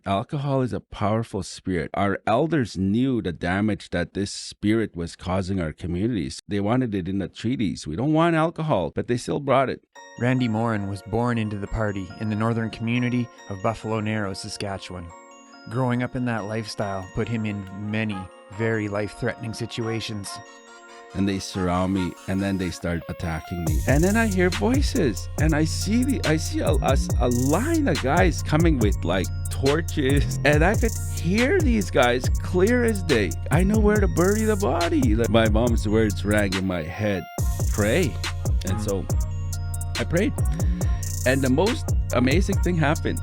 Alcohol is a powerful spirit. Our elders knew the damage that this spirit was causing our communities. They wanted it in the treaties. We don't want alcohol, but they still brought it. Randy Morin was born into the party in the northern community of Buffalo Narrows, Saskatchewan. Growing up in that lifestyle put him in many very life-threatening situations. And they surround me, and then they start attacking me. And then I hear voices, and I see a line of guys coming with like torches, and I could hear these guys clear as day. I know where to bury the body. Like my mom's words rang in my head, pray. And so I prayed, and the most amazing thing happened.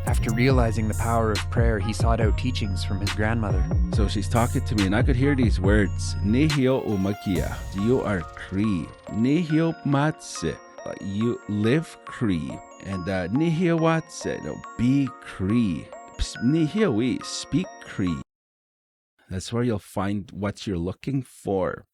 After realizing the power of prayer, he sought out teachings from his grandmother. So she's talking to me, and I could hear these words: Nihio umakia, you are Cree. Nihio matse, you live Cree. And Nihio watse, no, be Cree. Nihio we speak Cree. That's where you'll find what you're looking for.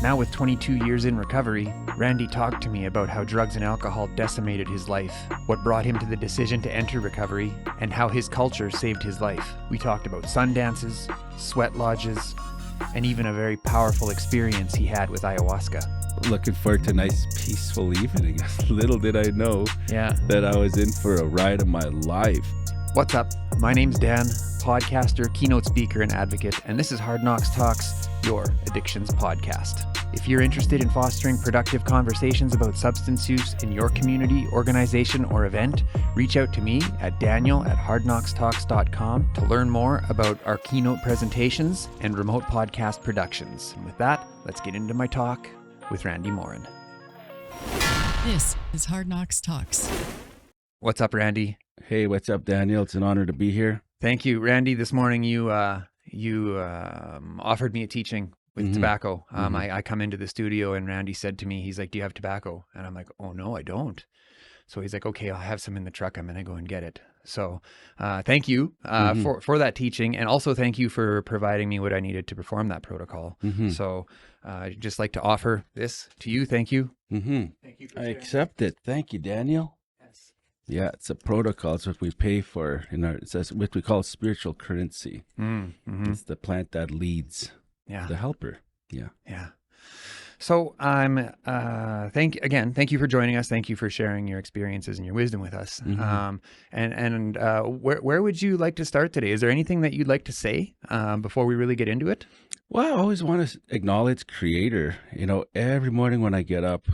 Now with 22 years in recovery, Randy talked to me about how drugs and alcohol decimated his life, what brought him to the decision to enter recovery, and how his culture saved his life. We talked about sun dances, sweat lodges, and even a very powerful experience he had with ayahuasca. Looking forward to a nice, peaceful evening. Little did I know that I was in for a ride of my life. What's up? My name's Dan, podcaster, keynote speaker, and advocate, and this is Hard Knocks Talks, your addictions podcast. If you're interested in fostering productive conversations about substance use in your community, organization, or event, reach out to me at daniel@hardknockstalks.com to learn more about our keynote presentations and remote podcast productions. And with that, let's get into my talk with Randy Morin. This is Hard Knocks Talks. What's up, Randy? Hey, what's up, Daniel? It's an honor to be here. Thank you, Randy. This morning you offered me a teaching with tobacco. I come into the studio and Randy said to me, he's like, "Do you have tobacco?" And I'm like, "Oh no, I don't." So he's like, "Okay, I'll have some in the truck. I'm going to go and get it." So thank you for that teaching. And also thank you for providing me what I needed to perform that protocol. So I'd just like to offer this to you. Thank you. Thank you. I accept it. Thank you, Daniel. Yeah, it's a protocol. It's what we pay for it's what we call spiritual currency. It's the plant that leads the helper. Yeah. So I'm thank you for joining us. Thank you for sharing your experiences and your wisdom with us. Where would you like to start today? Is there anything that you'd like to say before we really get into it? Well, I always want to acknowledge Creator. Every morning when I get up,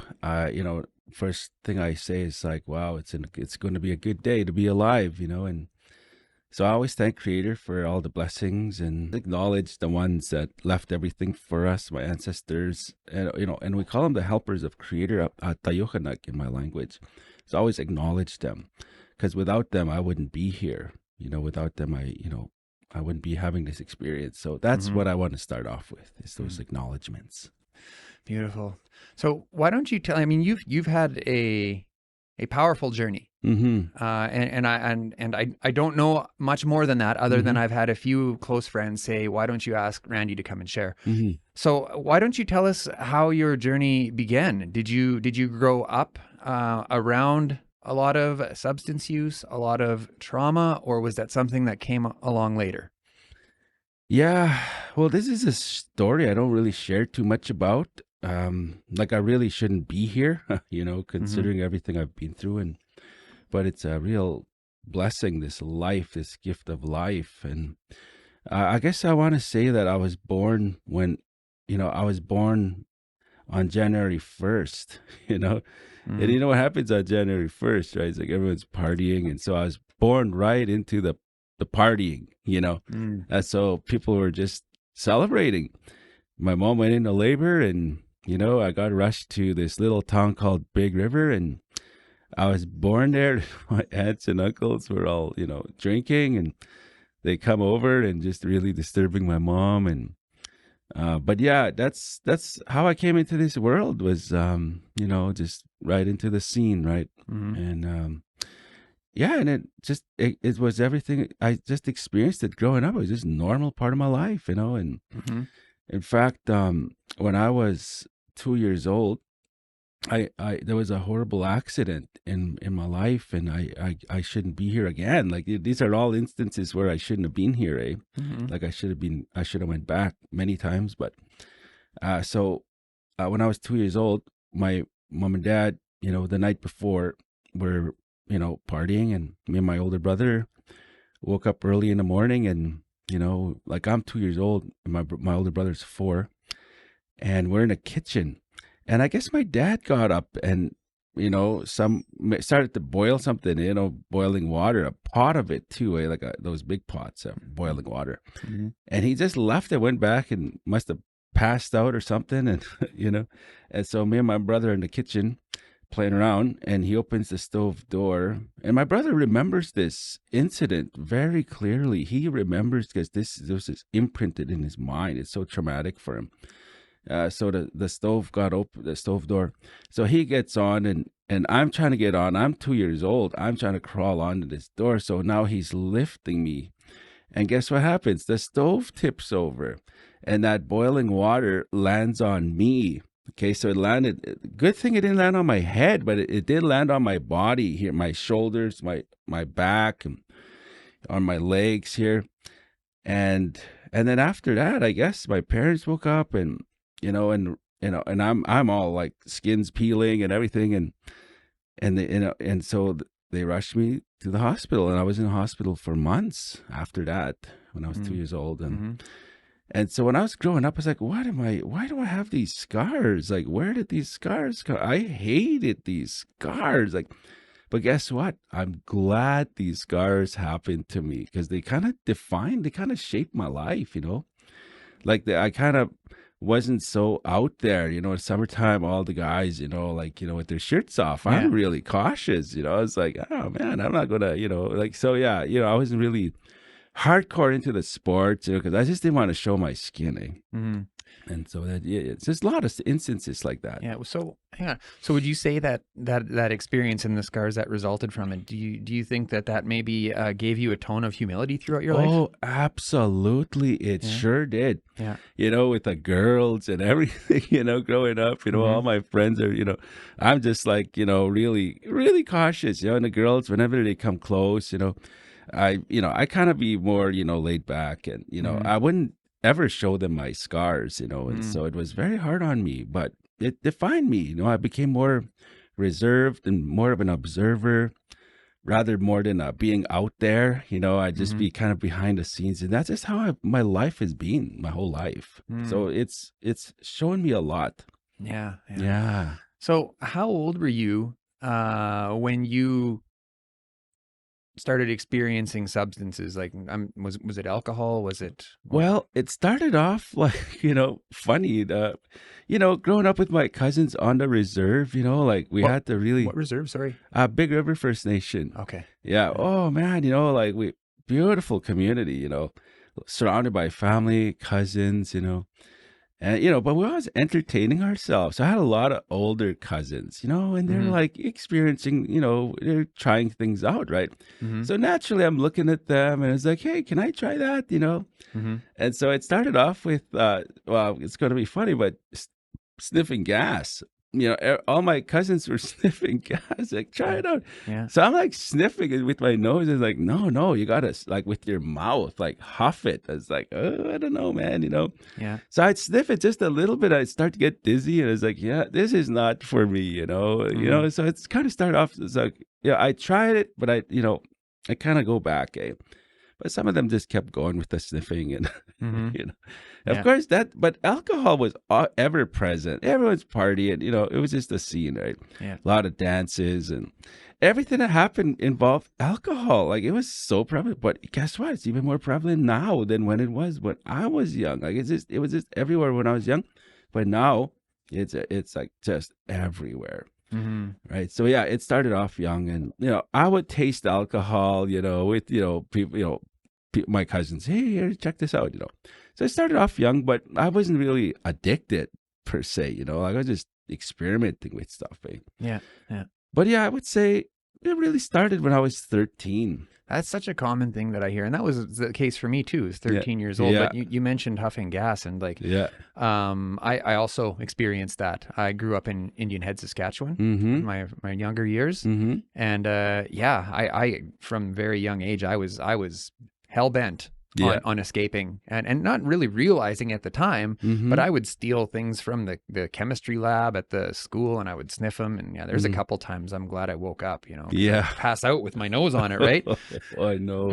first thing I say is like, wow, it's going to be a good day to be alive, and so I always thank Creator for all the blessings and acknowledge the ones that left everything for us, my ancestors, and we call them the helpers of Creator, Tayohanak in my language. So I always acknowledge them, because without them, I wouldn't be here. Without them, I wouldn't be having this experience. So that's what I want to start off with, is those acknowledgements. Beautiful. So why don't you tell? I mean, you've had a powerful journey, and I don't know much more than that, other than I've had a few close friends say, "Why don't you ask Randy to come and share?" So why don't you tell us how your journey began? Did you grow up around a lot of substance use, a lot of trauma, or was that something that came along later? Yeah, well, this is a story I don't really share too much about. Like I really shouldn't be here, considering everything I've been through, but it's a real blessing, this life, this gift of life. And I guess I want to say that I was born on January 1st, and you know what happens on January 1st, right? It's like everyone's partying. And so I was born right into the partying, and so people were just celebrating. My mom went into labor, and I got rushed to this little town called Big River, and I was born there. My aunts and uncles were all drinking, and they come over and just really disturbing my mom. And but yeah, that's how I came into this world, was just right into the scene, right? And yeah, and it was everything. I just experienced it growing up. It was just a normal part of my life, and in fact, when I was 2 years old, there was a horrible accident in my life, and I shouldn't be here again. Like these are all instances where I shouldn't have been here, eh? Like I should have went back many times, but so when I was 2 years old, my mom and dad, the night before, were partying, and me and my older brother woke up early in the morning, and like I'm 2 years old, and my older brother's 4, and we're in a kitchen. And I guess my dad got up and, started to boil something, boiling water, a pot of it too, like those big pots of boiling water. And he just left it, went back, and must have passed out or something. And, and so me and my brother in the kitchen playing around, and he opens the stove door. And my brother remembers this incident very clearly. He remembers because this is imprinted in his mind. It's so traumatic for him. So the stove got open, the stove door. So he gets on, and I'm trying to get on. I'm 2 years old. I'm trying to crawl onto this door. So now he's lifting me. And guess what happens? The stove tips over, and that boiling water lands on me. Okay, so it landed. Good thing it didn't land on my head, but it did land on my body here, my shoulders, my back, and on my legs here. And then after that, I guess my parents woke up, and and I'm all like skin's peeling and everything, and so they rushed me to the hospital, and I was in the hospital for months after that when I was 2 years old, and so when I was growing up, I was like, why do I have these scars? Like, where did these scars come? I hated these scars, like, but guess what? I'm glad these scars happened to me, because they kind of shaped my life, like I kind of wasn't so out there, in summertime, all the guys, with their shirts off. Yeah. I'm really cautious, I was like, oh man, I'm not gonna, so yeah, I wasn't really hardcore into the sports, because I just didn't want to show my skin, and so that, it's just a lot of instances like that. Yeah. So would you say that experience and the scars that resulted from it, do you think that maybe gave you a tone of humility throughout your life? Oh, absolutely. It sure did. Yeah. With the girls and everything, growing up, all my friends are, I'm just like, really, really cautious, and the girls, whenever they come close, I kind of be more, laid back, and, I wouldn't ever show them my scars, and so it was very hard on me, but it defined me. I became more reserved and more of an observer, rather more than being out there. I just be kind of behind the scenes, and that's just how my life has been, my whole life. So it's shown me a lot. Yeah. So how old were you when you started experiencing substances? Like, was it alcohol? Was it? Well, it started off like, funny. Growing up with my cousins on the reserve, like we had to really. What reserve? Sorry. Big River First Nation. Okay. Yeah. Oh man, like beautiful community, surrounded by family, cousins, and, but we're always entertaining ourselves. So I had a lot of older cousins, and they're like experiencing, they're trying things out, right? So naturally I'm looking at them, and it's like, hey, can I try that? And so it started off with, well, it's going to be funny, but sniffing gas. All my cousins were sniffing gas. Like, try it out. Yeah. So I'm like sniffing it with my nose. It's like, no, you gotta like with your mouth, like huff it. It's like, oh, I don't know, man. Yeah. So I'd sniff it just a little bit. I'd start to get dizzy, and it's like, yeah, this is not for me. So it's kind of started off. It's like, I tried it, but I kind of go back. But some of them just kept going with the sniffing, and of course but alcohol was ever present. Everyone's partying, it was just a scene, right? Yeah. A lot of dances, and everything that happened involved alcohol. Like, it was so prevalent. But guess what? It's even more prevalent now than when it was when I was young. Like, it was just everywhere when I was young, but now it's like just everywhere. Right. So yeah, it started off young, and I would taste alcohol, with people, my cousins. Hey, here, check this out. So I started off young, but I wasn't really addicted per se. Like, I was just experimenting with stuff. Yeah. But yeah, I would say it really started when I was 13. That's such a common thing that I hear. And that was the case for me too. I was 13 years old. But you mentioned huffing gas and like, I also experienced that. I grew up in Indian Head, Saskatchewan in my younger years. And I from very young age, I was hell-bent on escaping and not really realizing at the time, but I would steal things from the chemistry lab at the school and I would sniff them. And there's a couple times I'm glad I woke up, pass out with my nose on it, right? I know.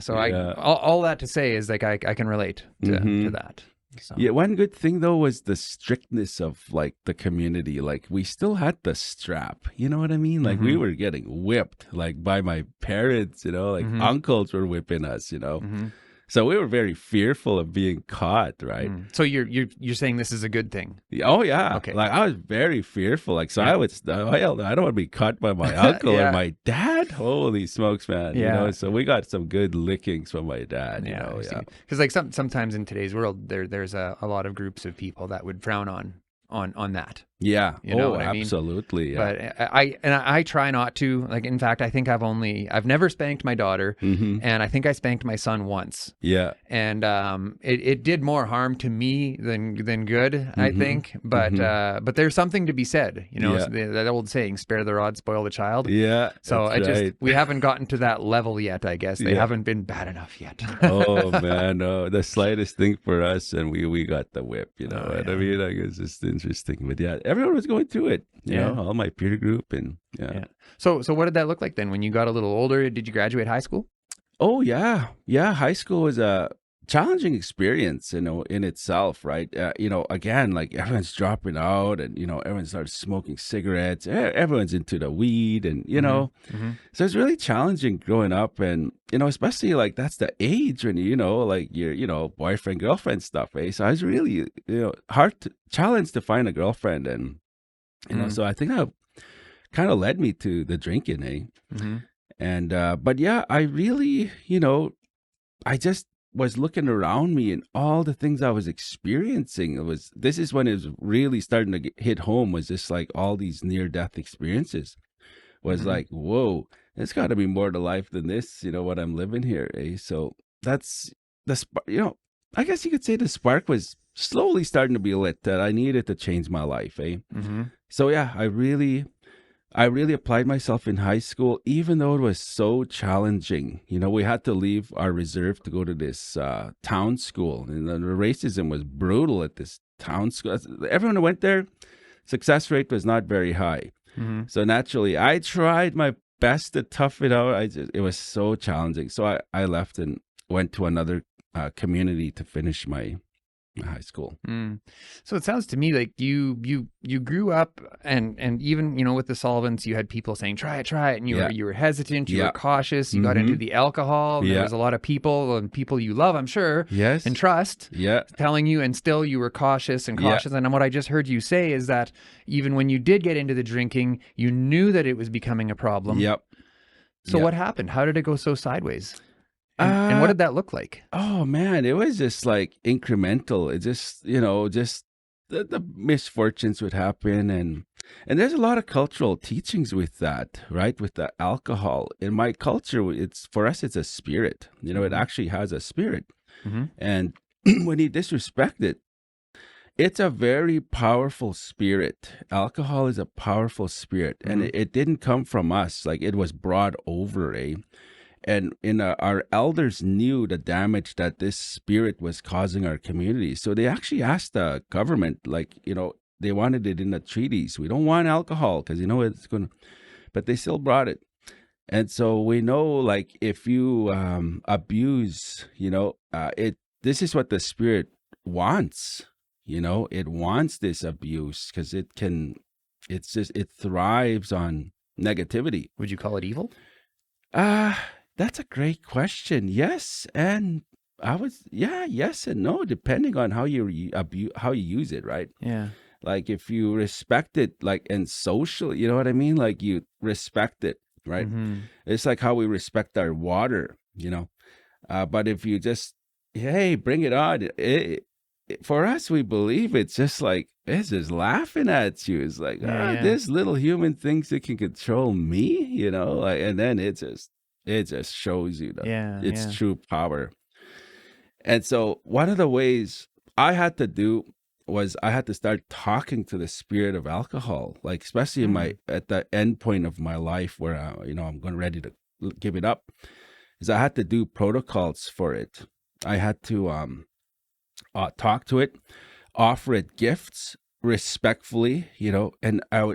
So all that to say is like I can relate to that. So. Yeah, one good thing though was the strictness of like the community. Like we still had the strap, you know what I mean? Like we were getting whipped like by my parents, like uncles were whipping us, So we were very fearful of being caught, right? So you're saying this is a good thing? Oh yeah. Okay. Like I was very fearful. Like so I don't want to be caught by my uncle or my dad. Holy smokes, man! Yeah. So we got some good lickings from my dad. Because like sometimes in today's world, there's a lot of groups of people that would frown on that. Yeah. You know what I mean? Absolutely. Yeah. But I try not to. Like, in fact, I think I've never spanked my daughter, and I think I spanked my son once. Yeah. And it did more harm to me than good, I think. But there's something to be said. That old saying, "Spare the rod, spoil the child." Yeah. So we haven't gotten to that level yet. I guess they haven't been bad enough yet. Oh man, no, the slightest thing for us, and we got the whip. I mean, like it's just interesting. But yeah, everyone was going through it. You know, all my peer group and So what did that look like then when you got a little older? Did you graduate high school? Oh yeah. High school was a challenging experience, in itself, right? Again, like everyone's dropping out, and everyone starts smoking cigarettes. Everyone's into the weed, and so it's really challenging growing up, and especially like that's the age when like your boyfriend girlfriend stuff, eh? So I was really challenged to find a girlfriend, and so I think that kind of led me to the drinking, eh? And but yeah, I really I just was looking around me and all the things I was experiencing. This is when it was really starting to hit home, was just like all these near-death experiences was like, whoa, there's got to be more to life than this, what I'm living here, eh? So that's the spark, I guess you could say the spark was slowly starting to be lit, that I needed to change my life, eh? So yeah, I really applied myself in high school, even though it was so challenging. We had to leave our reserve to go to this town school, and the racism was brutal at this town school. Everyone who went there, success rate was not very high. So naturally, I tried my best to tough it out. It was so challenging. So I left and went to another community to finish my high school. So it sounds to me like you grew up and even with the solvents, you had people saying try it, and you were hesitant, you were cautious, you got into the alcohol, and there was a lot of people you love, I'm sure, and trust, telling you, and still you were cautious. And what I just heard you say is that even when you did get into the drinking, you knew that it was becoming a problem. So what happened? How did it go so sideways? And what did that look like? Oh man, it was just like incremental. It just, just the misfortunes would happen, and there's a lot of cultural teachings with that, right? With the alcohol. In my culture, for us, it's a spirit. It actually has a spirit, and when you disrespect it, it's a very powerful spirit. Alcohol is a powerful spirit, and it didn't come from us. Like it was brought over, eh? And our elders knew the damage that this spirit was causing our community. So they actually asked the government, like, they wanted it in the treaties. We don't want alcohol because, it's going to, but they still brought it. And so we know, like, if you abuse, this is what the spirit wants. It wants this abuse because it thrives on negativity. Would you call it evil? That's a great question. Yes, and yes and no, depending on how you use it, right? Yeah. Like if you respect it, like, and social, you know what I mean? Like you respect it, right? It's like how we respect our water, but if you just, hey, bring it on, for us, we believe it's just like, it's just laughing at you. It's like, this little human thinks it can control me, you know, like, and then it just shows you its true power. And so one of the ways I had to do was I had to start talking to the spirit of alcohol, like especially at the end point of my life where I'm going ready to give it up, is I had to do protocols for it. I had to talk to it, offer it gifts respectfully, and I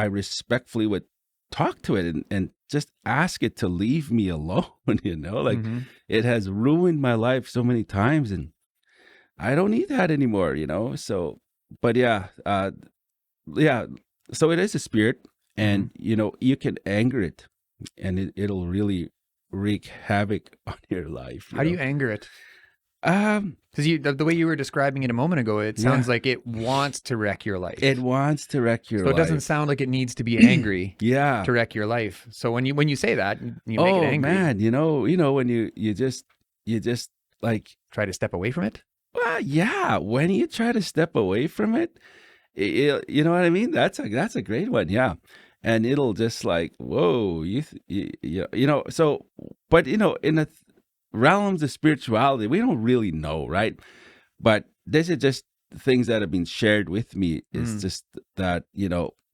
respectfully would talk to it and just ask it to leave me alone, like it has ruined my life so many times and I don't need that anymore, so, but so it is a spirit and, you can anger it and it'll really wreak havoc on your life. How do you anger it? Because the way you were describing it a moment ago, it sounds like it wants to wreck your life. It wants to wreck your life. So it doesn't sound like it needs to be angry to wreck your life. So when you say that, you make it angry. Oh man, when you just like try to step away from it? Well, yeah, when you try to step away from it, you know what I mean? That's a great one, yeah. And it'll just like, whoa, so, but in the realms of spirituality, we don't really know, right? But this is just things that have been shared with me. It's just that,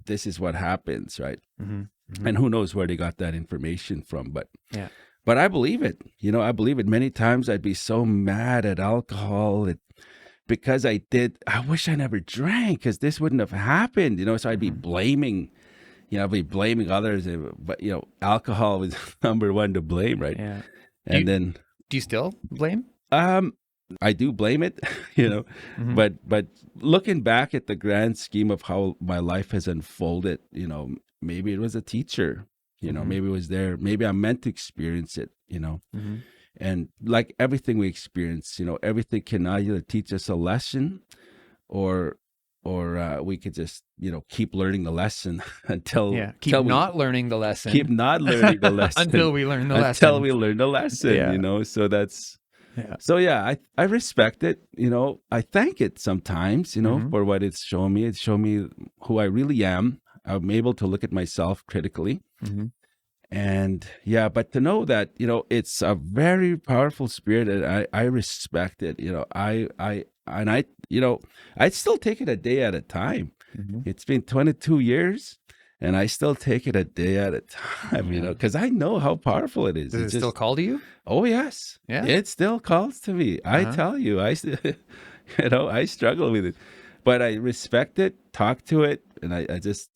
this is what happens, right? And who knows where they got that information from, but yeah. But I believe it. I believe it. Many times I'd be so mad at alcohol because I wish I never drank because this wouldn't have happened, so I'd be blaming, I'd be blaming others. But, alcohol was number one to blame, right? Yeah. And do you still blame? I do blame it, but looking back at the grand scheme of how my life has unfolded, maybe it was a teacher. Maybe it was there. Maybe I'm meant to experience it, and like everything we experience, everything can either teach us a lesson or we could just, keep learning the lesson until keep not learning the lesson until we learn the lesson. Until we learn the lesson, so that's, so I respect it, I thank it sometimes, for what it's shown me. It's shown me who I really am. I'm able to look at myself critically. And but to know that, it's a very powerful spirit and I respect it, I still take it a day at a time. It's been 22 years and I still take it a day at a time, because I know how powerful it is. Does it still call to you? Oh, yes. Yeah. It still calls to me. I tell you, I struggle with it, but I respect it, talk to it, and I just,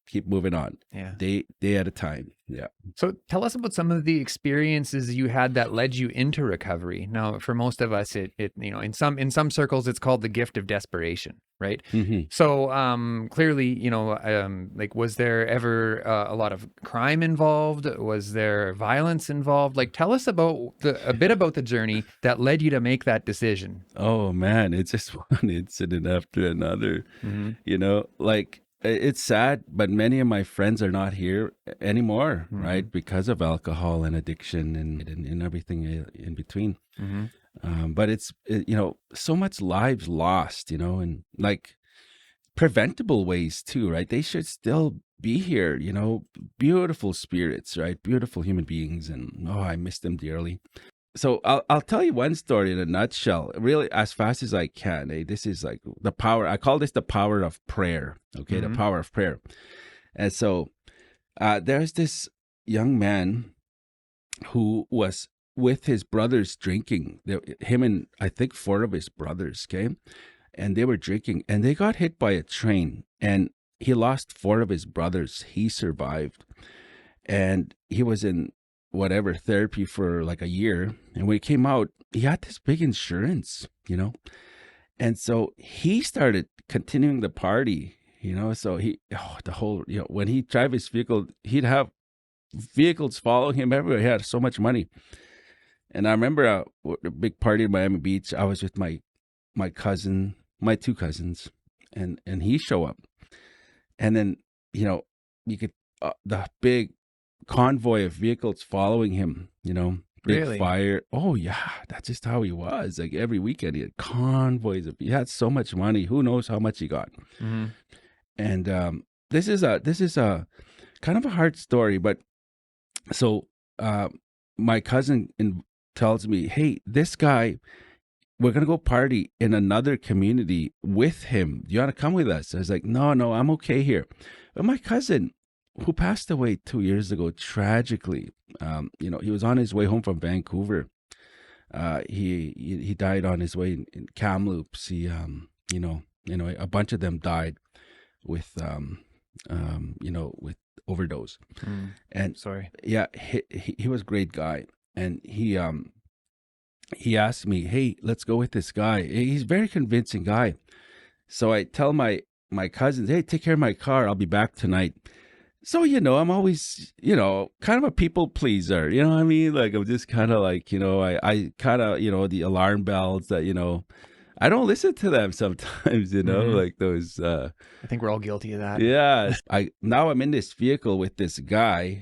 keep moving on. Yeah. Day at a time. Yeah. So tell us about some of the experiences you had that led you into recovery. Now, for most of us, it in some circles, it's called the gift of desperation, right? So clearly, like, was there ever a lot of crime involved? Was there violence involved? Like, tell us about a bit about the journey that led you to make that decision. Oh man, it's just one incident after another. Like, it's sad, but many of my friends are not here anymore, right? Because of alcohol and addiction and everything in between. But it's, so much lives lost, and like preventable ways too, right? They should still be here, beautiful spirits, right? Beautiful human beings. And I miss them dearly. So I'll tell you one story in a nutshell, really as fast as I can. This is like the power. I call this the power of prayer. Okay, the power of prayer. And so there's this young man who was with his brothers drinking. Him and I think 4 of his brothers came, and they were drinking, and they got hit by a train, and he lost 4 of his brothers. He survived, and he was in whatever therapy for like a year, and when he came out, he had this big insurance, and so he started continuing the party, so when he drive his vehicle, he'd have vehicles following him everywhere. He had so much money. And I remember a big party in Miami Beach. I was with my cousin, my 2 cousins, and he show up, and then you could the big convoy of vehicles following him, big Really? fire. Oh yeah, that's just how he was. Like every weekend he had convoys. He had so much money. Who knows how much he got? Mm-hmm. And this is a kind of a hard story, but so my cousin tells me, hey, this guy, we're gonna go party in another community with him. Do you want to come with us? I was like, no, I'm okay here. But my cousin, who passed away 2 years ago tragically, he was on his way home from Vancouver. He died on his way in Kamloops. He a bunch of them died with with overdose. And Sorry. yeah, he was a great guy, and he asked me, hey, let's go with this guy. He's a very convincing guy. So I tell my cousins, hey, take care of my car, I'll be back tonight. So I'm always kind of a people pleaser, you know what I mean? Like I'm just kind of like, I kind of the alarm bells that I don't listen to them sometimes, like those. I think we're all guilty of that. Yeah. Now I'm in this vehicle with this guy,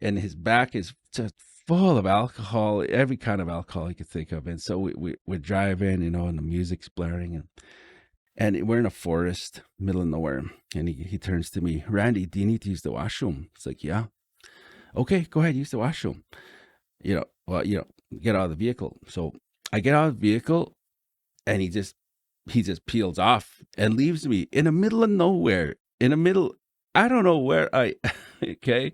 and his back is just full of alcohol, every kind of alcohol you could think of. And so we're driving, and the music's blaring, and we're in a forest, middle of nowhere. And he turns to me, Randy, do you need to use the washroom? It's like, yeah. Okay, go ahead, use the washroom. Get out of the vehicle. So I get out of the vehicle, and he just peels off and leaves me in the middle of nowhere, I don't know where okay.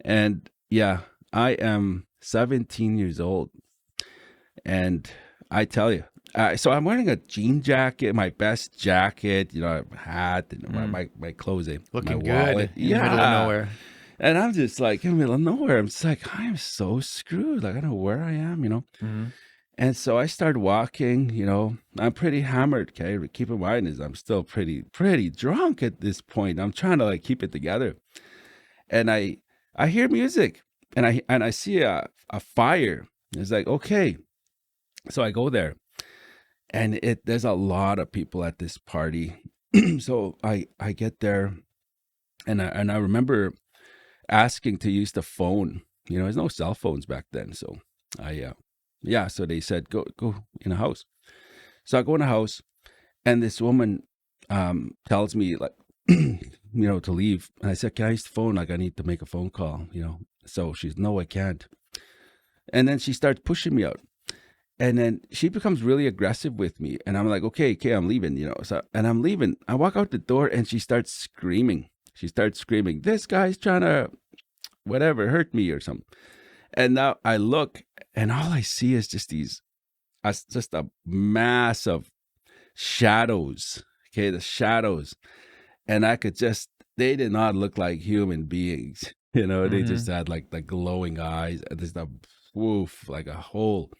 And yeah, I am 17 years old. And I tell you, so I'm wearing a jean jacket, my best jacket, a hat, and my clothing. Looking my good wallet. in the middle of nowhere. And I'm just like in the middle of nowhere. I'm just like, I am so screwed. Like, I don't know where I am, Mm-hmm. And so I started walking, I'm pretty hammered. Okay. Keep in mind is I'm still pretty drunk at this point. I'm trying to like keep it together. And I hear music and I see a fire. It's like, okay. So I go there, and there's a lot of people at this party. So I get there, and I remember asking to use the phone. There's no cell phones back then. So so they said, go in a house. So I go in a house, and this woman tells me like, to leave. And I said, can I use the phone? Like I need to make a phone call, So she's, no, I can't. And then she starts pushing me out. And then she becomes really aggressive with me. And I'm like, okay, I'm leaving, and I'm leaving. I walk out the door, and she starts screaming. This guy's trying to hurt me or something. And now I look, and all I see is just just a mass of shadows. Okay, the shadows. And they did not look like human beings. They just had like the glowing eyes, just a woof, like a hole.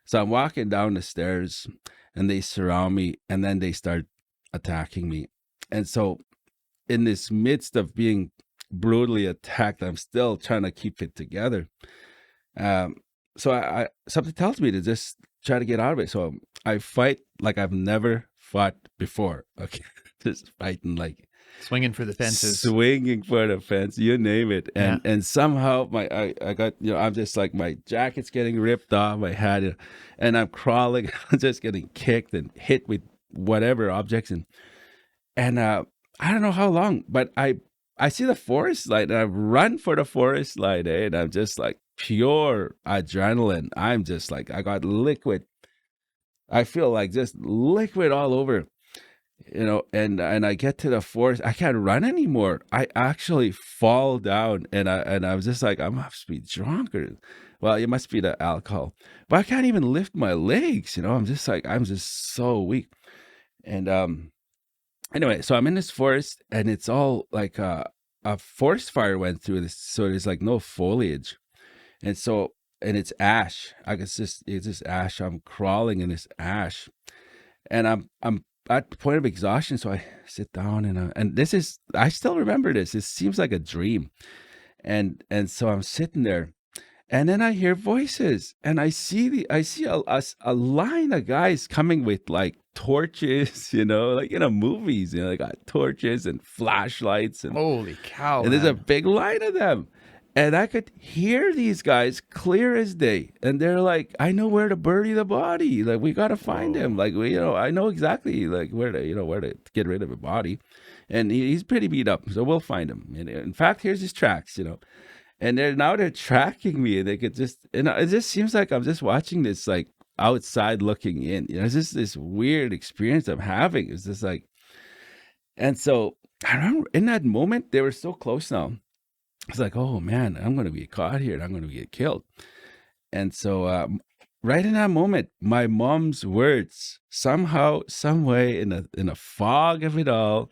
So I'm walking down the stairs, and they surround me, and then they start attacking me. And so in this midst of being brutally attacked, I'm still trying to keep it together. So I something tells me to just try to get out of it. So I fight like I've never fought before. Okay, just fighting like swinging for the fences, you name it. And somehow I got I'm just like my jacket's getting ripped off, my hat, and I'm crawling, I'm just getting kicked and hit with whatever objects, and I don't know how long, but I see the forest light, and I run for the forest light, and I'm just like pure adrenaline. I'm just like, I got liquid. I feel like just liquid all over, and I get to the forest. I can't run anymore. I actually fall down, and I was just like, I must be drunk, or well, it must be the alcohol, but I can't even lift my legs. I'm just like, I'm just so weak. And anyway, so I'm in this forest, and it's all like a forest fire went through this, so there's like no foliage, and it's ash. It's just ash. I'm crawling in this ash, and I'm at the point of exhaustion. So I sit down, and this is, I still remember this. It seems like a dream, and so I'm sitting there, and then I hear voices, and I see a line of guys coming with like torches, like in the movies, they got torches and flashlights, and holy cow! and there's a big line of them, And I could hear these guys clear as day. And they're like, I know where to bury the body. Like, we got to find him. Like, I know exactly like where to get rid of the body. And he's pretty beat up. So we'll find him. And in fact, here's his tracks, And they're tracking me. And they could it just seems like I'm just watching this, like, outside looking in. It's just this weird experience I'm having. It's just like, and so I remember in that moment, they were so close now. It's like, oh man, I'm going to be caught here and I'm going to get killed. And so right in that moment, my mom's words, somehow, some way, in a fog of it all,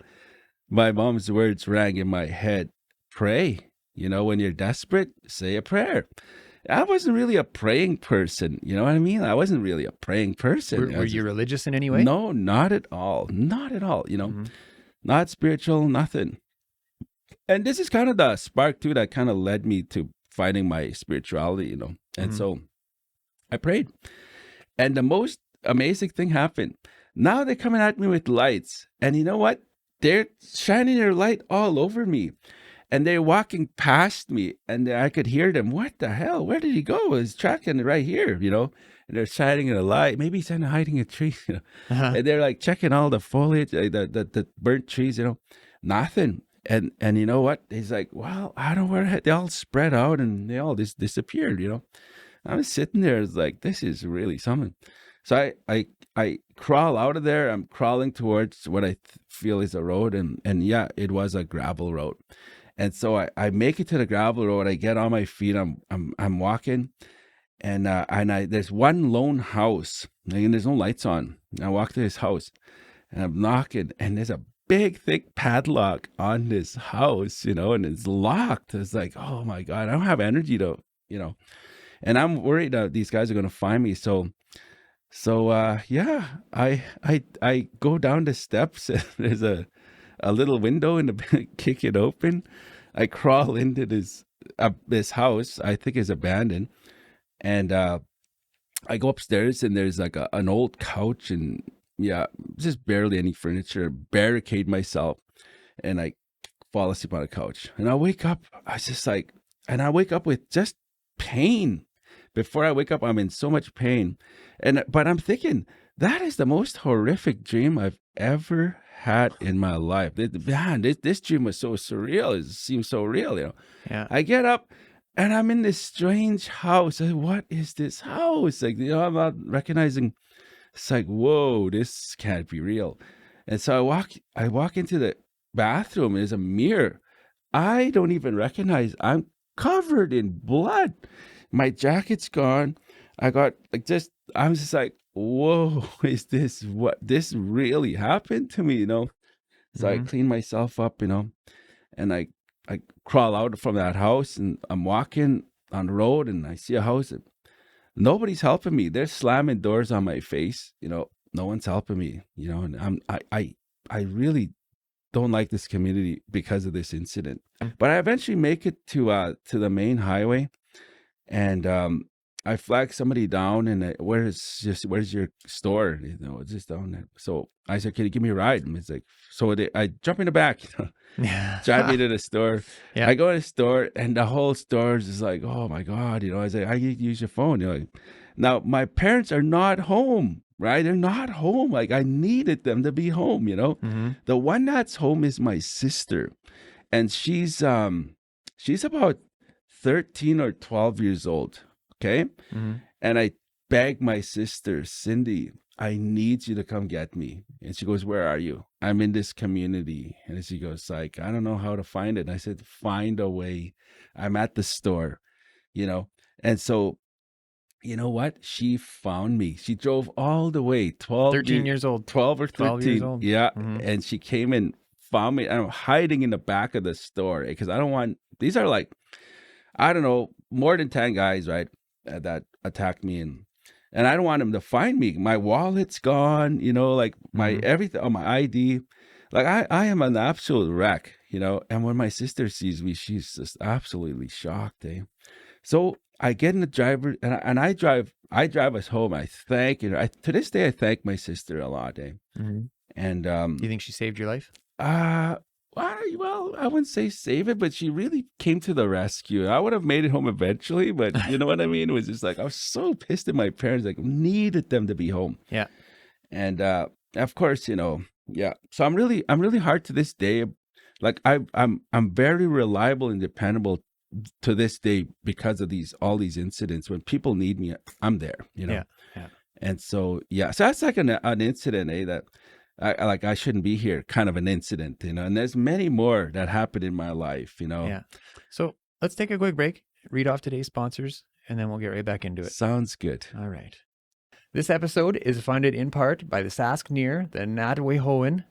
my mom's words rang in my head. Pray. When you're desperate, say a prayer. I wasn't really a praying person. You know what I mean? I wasn't really a praying person. Were you religious in any way? No, not at all. Not at all. Not spiritual, nothing. And this is kind of the spark too that kind of led me to finding my spirituality, And so I prayed. And the most amazing thing happened. Now they're coming at me with lights. And you know what? They're shining their light all over me. And they're walking past me. And I could hear them. What the hell? Where did he go? He's tracking right here, And they're shining a light. Maybe he's hiding a tree, And they're like checking all the foliage, the burnt trees, Nothing. And you know what? He's like, well, I don't know where they all spread out and they all just disappeared, I was sitting there, it's like, this is really something. So I crawl out of there. I'm crawling towards what I feel is a road. And yeah, it was a gravel road. And so I make it to the gravel road. I get on my feet. I'm walking. And there's one lone house. And there's no lights on. I walk to this house. And I'm knocking. And there's a big, thick padlock on this house, and it's locked. It's like, oh my God, I don't have energy to, and I'm worried that these guys are going to find me. So yeah, I go down the steps. And there's a little window in the kick it open. I crawl into this house. I think is abandoned. And I go upstairs and there's like an old couch and yeah, just barely any furniture, barricade myself, and I fall asleep on a couch. And I wake up, I wake up with just pain. Before I wake up, I'm in so much pain. But I'm thinking, that is the most horrific dream I've ever had in my life. Man, this dream was so surreal. It seems so real, Yeah. I get up and I'm in this strange house. What is this house? Like, I'm not recognizing. It's like, whoa, this can't be real. And so I walk into the bathroom. There's a mirror. I don't even recognize. I'm covered in blood. My jacket's gone. I'm just like, whoa, is this what this really happened to me, So I clean myself up, and I crawl out from that house and I'm walking on the road and I see a house. Nobody's helping me. They're slamming doors on my face. No one's helping me. And I really don't like this community because of this incident. But I eventually make it to the main highway, and I flag somebody down. And where's your store? It's just down there. So I said, "Can you give me a ride?" And it's like, so I jump in the back. Drive me to the store. Yeah. I go to the store and the whole store is just like, oh my God, I say, I need to use your phone. Now my parents are not home, right? They're not home. Like, I needed them to be home, The one that's home is my sister. And she's about 13 or 12 years old. Okay. Mm-hmm. And I beg my sister, Cindy, I need you to come get me. And she goes, where are you? I'm in this community. And she goes, like, I don't know how to find it. And I said, find a way. I'm at the store, And so, you know what? She found me. She drove all the way, 13 years old. 12 or 13. 12 years old. Yeah. Mm-hmm. And she came and found me. And I'm hiding in the back of the store because I don't want, these are like, I don't know, more than 10 guys, right, that attacked me. And I don't want them to find me. My wallet's gone, like my everything, my ID. Like I am an absolute wreck, And when my sister sees me, she's just absolutely shocked, eh? So I get in the driver and I drive us home. I thank to this day I thank my sister a lot, eh? Mm-hmm. And do you think she saved your life? well, I wouldn't say save it, but she really came to the rescue. I would have made it home eventually, but you know what I mean? It was just like, I was so pissed at my parents, like needed them to be home. Yeah. And of course, yeah. So I'm really hard to this day. Like I'm very reliable and dependable to this day because of all these incidents. When people need me, I'm there, Yeah. And so, yeah, so that's like an incident, that I shouldn't be here, kind of an incident, and there's many more that happened in my life, Yeah. So let's take a quick break, read off today's sponsors, and then we'll get right back into it. Sounds good. All right. This episode is funded in part by the Sask-NEIHR, the Nadwehoan,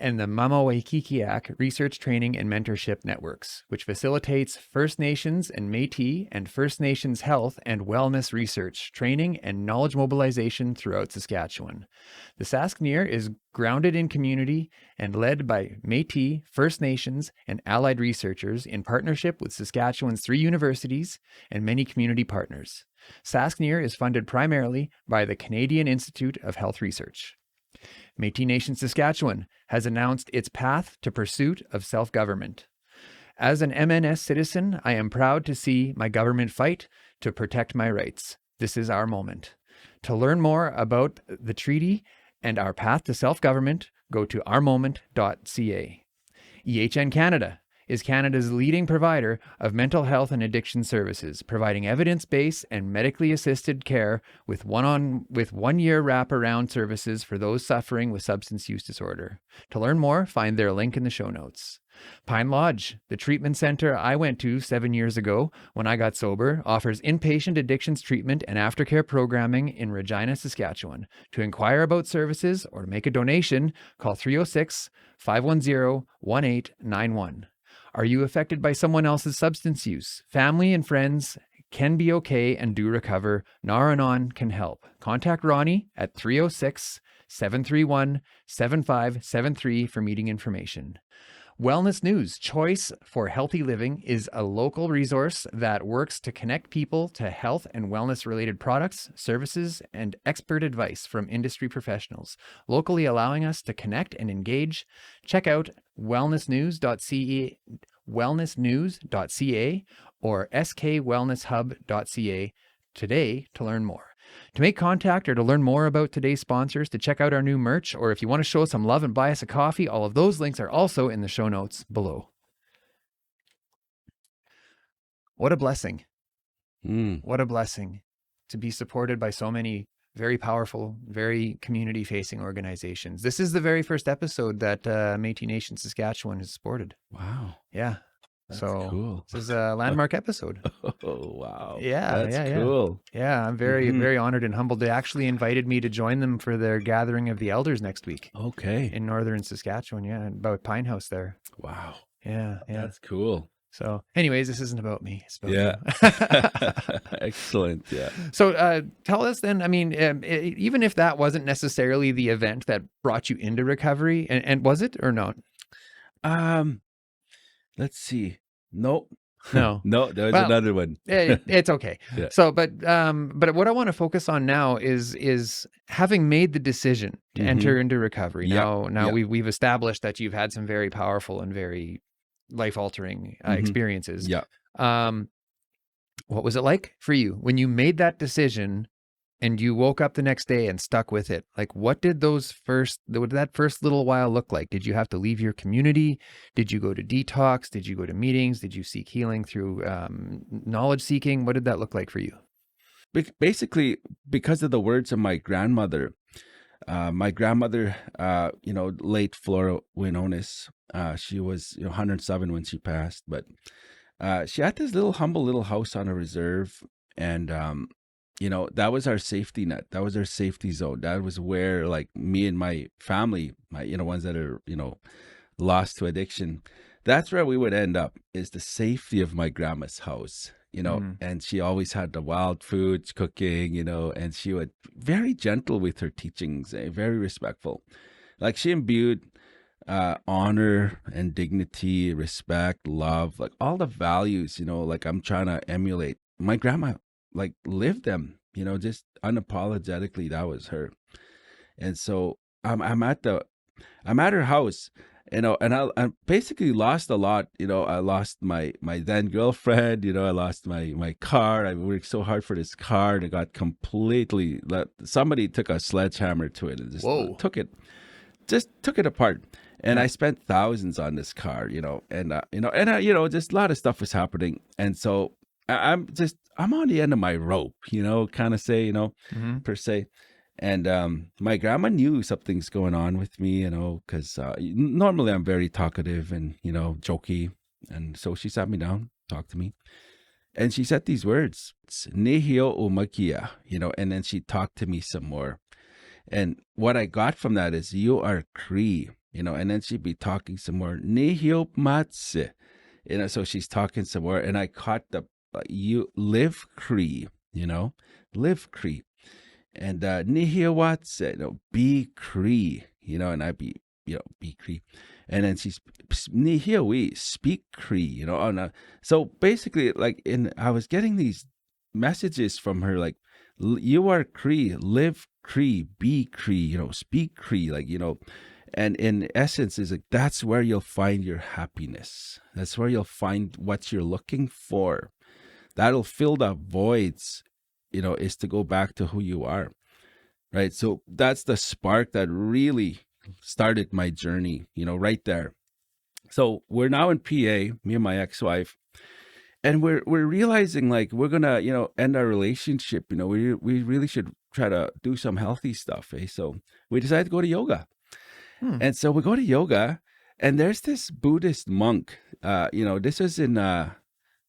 and the Mamawakikiak Research Training and Mentorship Networks, which facilitates First Nations and Métis and First Nations health and wellness research, training, and knowledge mobilization throughout Saskatchewan. The Sask-NEIHR is grounded in community and led by Métis, First Nations, and allied researchers in partnership with Saskatchewan's 3 universities and many community partners. Sask-NEIHR is funded primarily by the Canadian Institute of Health Research. Métis Nation Saskatchewan has announced its path to pursuit of self-government. As an MNS citizen, I am proud to see my government fight to protect my rights. This is our moment. To learn more about the treaty and our path to self-government, go to ourmoment.ca. EHN Canada is Canada's leading provider of mental health and addiction services, providing evidence-based and medically assisted care with one-year wraparound services for those suffering with substance use disorder. To learn more, find their link in the show notes. Pine Lodge, the treatment center I went to 7 years ago when I got sober, offers inpatient addictions treatment and aftercare programming in Regina, Saskatchewan. To inquire about services or to make a donation, call 306-510-1891. Are you affected by someone else's substance use? Family and friends can be okay and do recover. Nar-Anon can help. Contact Ronnie at 306-731-7573 for meeting information. Wellness News, Choice for Healthy Living, is a local resource that works to connect people to health and wellness-related products, services, and expert advice from industry professionals, locally allowing us to connect and engage. Check out wellnessnews.ca or skwellnesshub.ca today to learn more. To make contact or to learn more about today's sponsors, to check out our new merch, or if you want to show some love and buy us a coffee, all of those links are also in the show notes below. What a blessing. What a blessing to be supported by so many very powerful, very community-facing organizations. This is the very first episode that Métis Nation Saskatchewan has supported. Wow. Yeah. That's so cool. This is a landmark episode. Oh, wow. Yeah. That's cool. Yeah. I'm very honored and humbled. They actually invited me to join them for their gathering of the elders next week. Okay. In northern Saskatchewan. Yeah. About Pine House there. Wow. Yeah. That's cool. So anyways, this isn't about me. It's about you. Excellent. Yeah. So tell us then, I mean, even if that wasn't necessarily the event that brought you into recovery, and was it or not? Let's see. Nope. No. No, there's another one. It's okay. Yeah. So, but what I want to focus on now is having made the decision to enter into recovery. Now we've established that you've had some very powerful and very life-altering experiences. Yeah. What was it like for you when you made that decision and you woke up the next day and stuck with it? Like, what did that first little while look like? Did you have to leave your community? Did you go to detox? Did you go to meetings? Did you seek healing through knowledge seeking? What did that look like for you? Basically, because of the words of my grandmother, late Flora Winonis, she was 107 when she passed, but she had this humble little house on a reserve, and that was our safety net. That was our safety zone. That was where, like, me and my family, ones that are, lost to addiction, that's where we would end up, is the safety of my grandma's house, and she always had the wild foods cooking, and she would very gentle with her teachings, very respectful. Like, she imbued honor and dignity, respect, love, like all the values, like I'm trying to emulate. My grandma, like, lived them, just unapologetically. That was her. And so I'm at her house, I basically lost a lot. I lost my then girlfriend. I lost my car. I worked so hard for this car, and it got completely. Somebody took a sledgehammer to it and just took it apart. And I spent thousands on this car, just a lot of stuff was happening. And so I'm on the end of my rope, kind of say, per se. And my grandma knew something's going on with me, because normally I'm very talkative and, jokey. And so she sat me down, talked to me. And she said these words, "Nehio umakia," and then she talked to me some more. And what I got from that is, "You are Cree," and then she'd be talking some more, "Nehio matse," so she's talking some more. And I caught you live Cree, live Cree. And Nihia Watse, be Cree, and I be Cree. And then she's Nihia we speak Cree, so basically, I was getting these messages from her, like, you are Cree, live Cree, be Cree, speak Cree, and in essence is like, that's where you'll find your happiness. That's where you'll find what you're looking for. That'll fill the voids, is to go back to who you are, right? So that's the spark that really started my journey, right there. So we're now in PA, me and my ex-wife, and we're realizing, like, we're gonna, end our relationship. We really should try to do some healthy stuff. So we decided to go to yoga. And so we go to yoga, and there's this Buddhist monk. This was in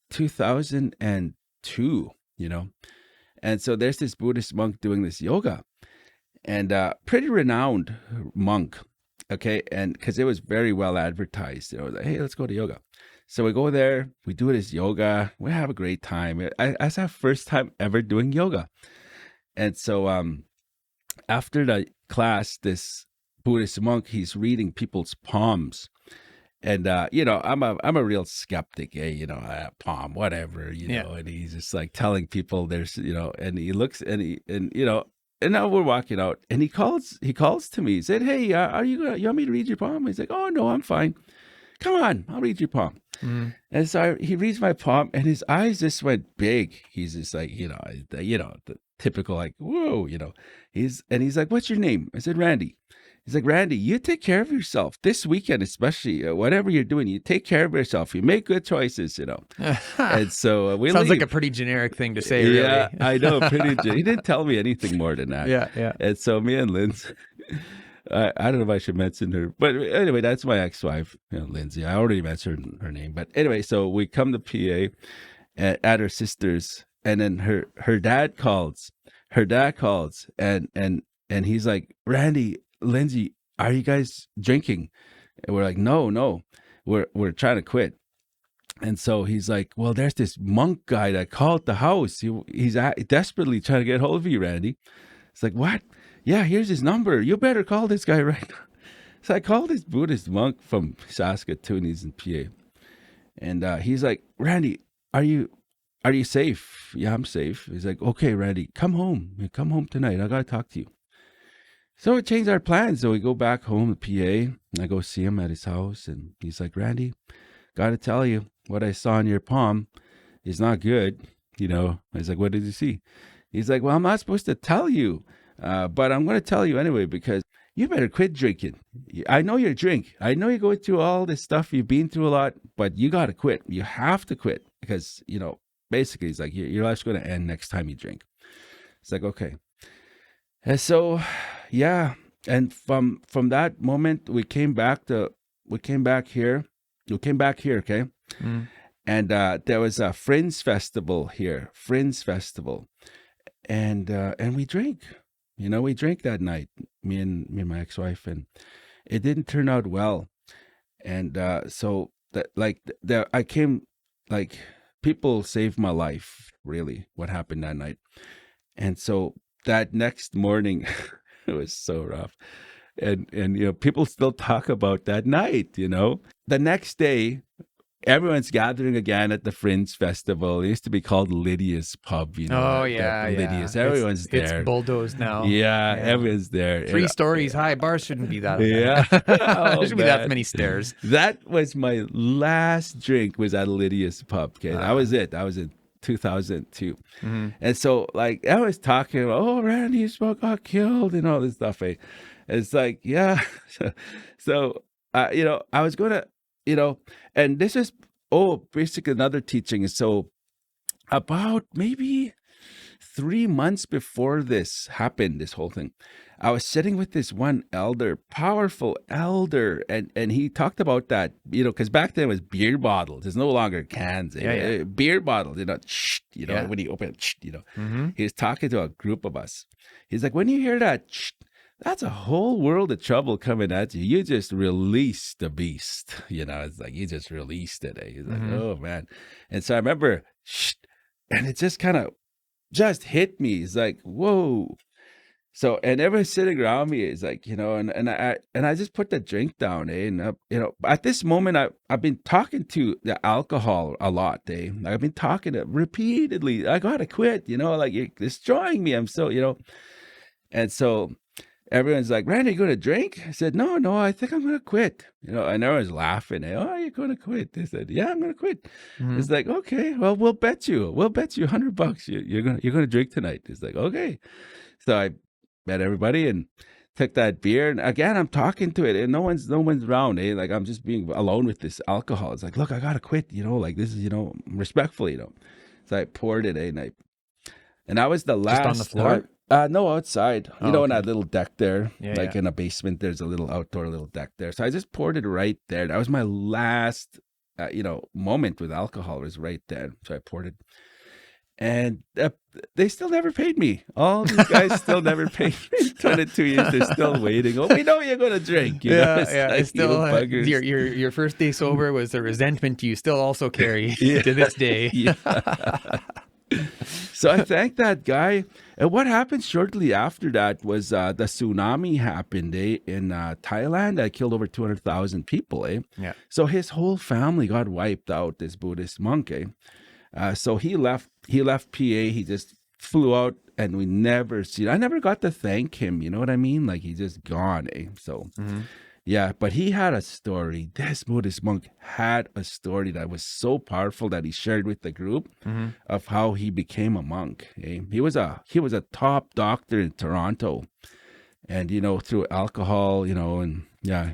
2002. And so there's this Buddhist monk doing this yoga, and pretty renowned monk, okay? And because it was very well advertised, like, hey, let's go to yoga. So we go there, we do this yoga, we have a great time. It's our first time ever doing yoga. And so after the class, this Buddhist monk, he's reading people's palms. And I'm a real skeptic, palm, whatever, and he's just like telling people there's, and he looks and now we're walking out, and he calls to me. He said, "Hey, you want me to read your palm?" He's like, "Oh no, I'm fine. Come on, I'll read your palm." And so he reads my palm, and his eyes just went big. He's just like, the typical, like, whoa, he's like, "What's your name?" I said, "Randy." He's like, "Randy, you take care of yourself this weekend, especially whatever you're doing. You take care of yourself. You make good choices, And so we sounds leave. like a pretty generic thing to say. Yeah, really. I know. He didn't tell me anything more than that. Yeah. And so me and Lindsay, I don't know if I should mention her, but anyway, that's my ex-wife, Lindsay. I already mentioned her name, but anyway, so we come to PA at her sister's, and then her dad calls. And he's like, "Randy, Lindsay, are you guys drinking?" And we're like, no, we're trying to quit. And so he's like, "Well, there's this monk guy that called the house. He's desperately trying to get hold of you, Randy." It's like, "What?" "Yeah, here's his number. You better call this guy right now." So I called this Buddhist monk from Saskatchewan. He's in PA. And he's like, "Randy, are you safe?" "Yeah, I'm safe." He's like, "Okay, Randy, come home tonight. I got to talk to you." So we changed our plans. So we go back home to PA, and I go see him at his house, and he's like, "Randy, got to tell you, what I saw in your palm is not good." I was like, "What did you see?" He's like, "Well, I'm not supposed to tell you, but I'm going to tell you anyway, because you better quit drinking. I know you drink. I know you're going through all this stuff. You've been through a lot, but you got to quit. You have to quit, because, basically, it's like your life's going to end next time you drink." It's like, okay. And so, yeah. And from that moment, we came back here. Okay. And there was a Friends Festival here. And we drank. We drank that night, me and my ex-wife, and it didn't turn out well. And so I came, like, people saved my life, really, what happened that night. And so that next morning, it was so rough. And people still talk about that night, The next day, everyone's gathering again at the Fringe Festival. It used to be called Lydia's Pub, Oh, yeah, Lydia's. yeah. Everyone's there. It's bulldozed now. Yeah, everyone's there. 3 stories high. Bars shouldn't be that high. Yeah. There shouldn't be that many stairs. That was my last drink, was at Lydia's Pub. Okay, that was it. That was in 2002. And so, like, I was talking about, oh, Randy Smoke got killed and all this stuff. Eh? It's like, yeah. So, you know, I was going to, you know, and this is, basically another teaching. So about maybe 3 months before this happened, this whole thing, I was sitting with this one elder, powerful elder, and he talked about that, you know, because back then it was beer bottles. It's no longer cans. Beer bottles, you know, when you open it, you know. He was talking to a group of us. He's like, when you hear that, that's a whole world of trouble coming at you. You just released the beast. You know, it's like you just released it. Eh? He's like, oh, man. And so I remember, and it just kind of just hit me. It's like, whoa. So, and everyone sitting around me is like, you know, and I just put the drink down, eh? And, you know, at this moment, I've been talking to the alcohol a lot, eh? I've been talking to repeatedly, I got to quit, you know, like, you're destroying me. I'm so, you know, and so everyone's like, Randy, you going to drink? I said, no, I think I'm going to quit. You know, and everyone's laughing. Eh? Oh, you're going to quit? They said, yeah, I'm going to quit. It's like, okay, well, we'll bet you $100. You're going to drink tonight. It's like, okay. So I met everybody and took that beer. And again, I'm talking to it and no one's around. Eh? Like, I'm just being alone with this alcohol. It's like, look, I got to quit, you know, like this is, you know, respectfully, you know. So I poured it, eh? And I was the last. Just on the floor? No, outside. You know, okay. in that little deck there, Yeah, in a basement, there's a little outdoor little deck there. So I just poured it right there. That was my last, you know, moment with alcohol, was right there. So I poured it. And they still never paid me. All these guys still never paid me. 22 years, they're still waiting. Oh, we know you're going to drink. You know? It's like, still, buggers. your first day sober was the resentment you still also carry to this day. So I thank that guy. And what happened shortly after that was the tsunami happened in Thailand. That killed over 200,000 people. Yeah. So his whole family got wiped out, this Buddhist monk. So he left PA. He just flew out and we never I never got to thank him. You know what I mean? Like, he just gone. So yeah, but he had a story. This Buddhist monk had a story that was so powerful that he shared with the group of how he became a monk. He was a top doctor in Toronto, and, you know, through alcohol, you know, and yeah,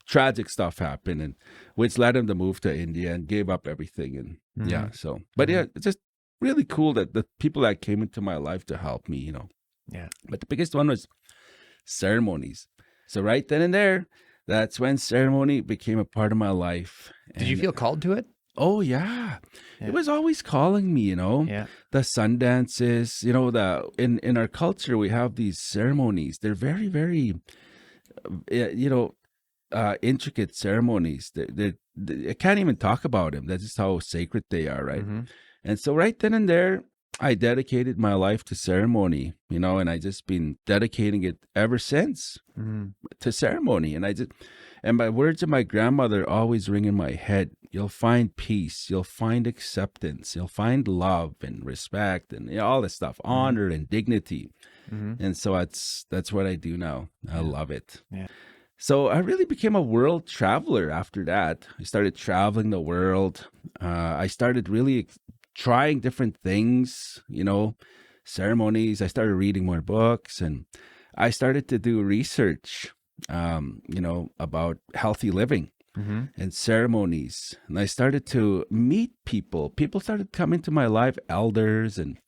tragic stuff happened, and which led him to move to India and gave up everything. And yeah, so, but yeah, it's just really cool that the people that came into my life to help me, you know. Yeah. But the biggest one was ceremonies. So right then and there, that's when ceremony became a part of my life. Did you feel called to it? Oh, yeah. It was always calling me, you know. Yeah. The sun dances, you know, in our culture, we have these ceremonies. They're very, very, you know, intricate ceremonies. I can't even talk about them. That's just how sacred they are, right? And so right then and there, I dedicated my life to ceremony, you know, and I just been dedicating it ever since to ceremony. And my words of my grandmother always ring in my head. You'll find peace, you'll find acceptance, you'll find love and respect and, you know, all this stuff, honor and dignity. And so that's what I do now. I love it. Yeah. So I really became a world traveler after that. I started traveling the world. I started really trying different things, you know, ceremonies. I started reading more books, and I started to do research, you know, about healthy living and ceremonies. And I started to meet people. People started coming to my life, elders, and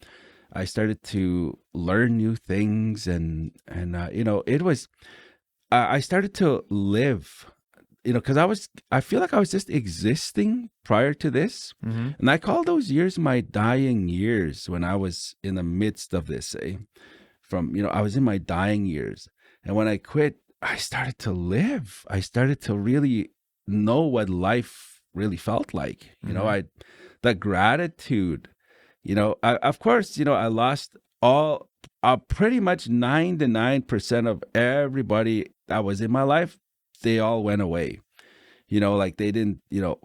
I started to learn new things. And you know, it was, I started to live, you know, because I feel like I was just existing prior to this. And I call those years my dying years, when I was in the midst of this, you know, I was in my dying years. And when I quit, I started to live. I started to really know what life really felt like. You know, the gratitude, you know, of course, you know, I lost pretty much 99% of everybody that was in my life. They all went away. like they didn't,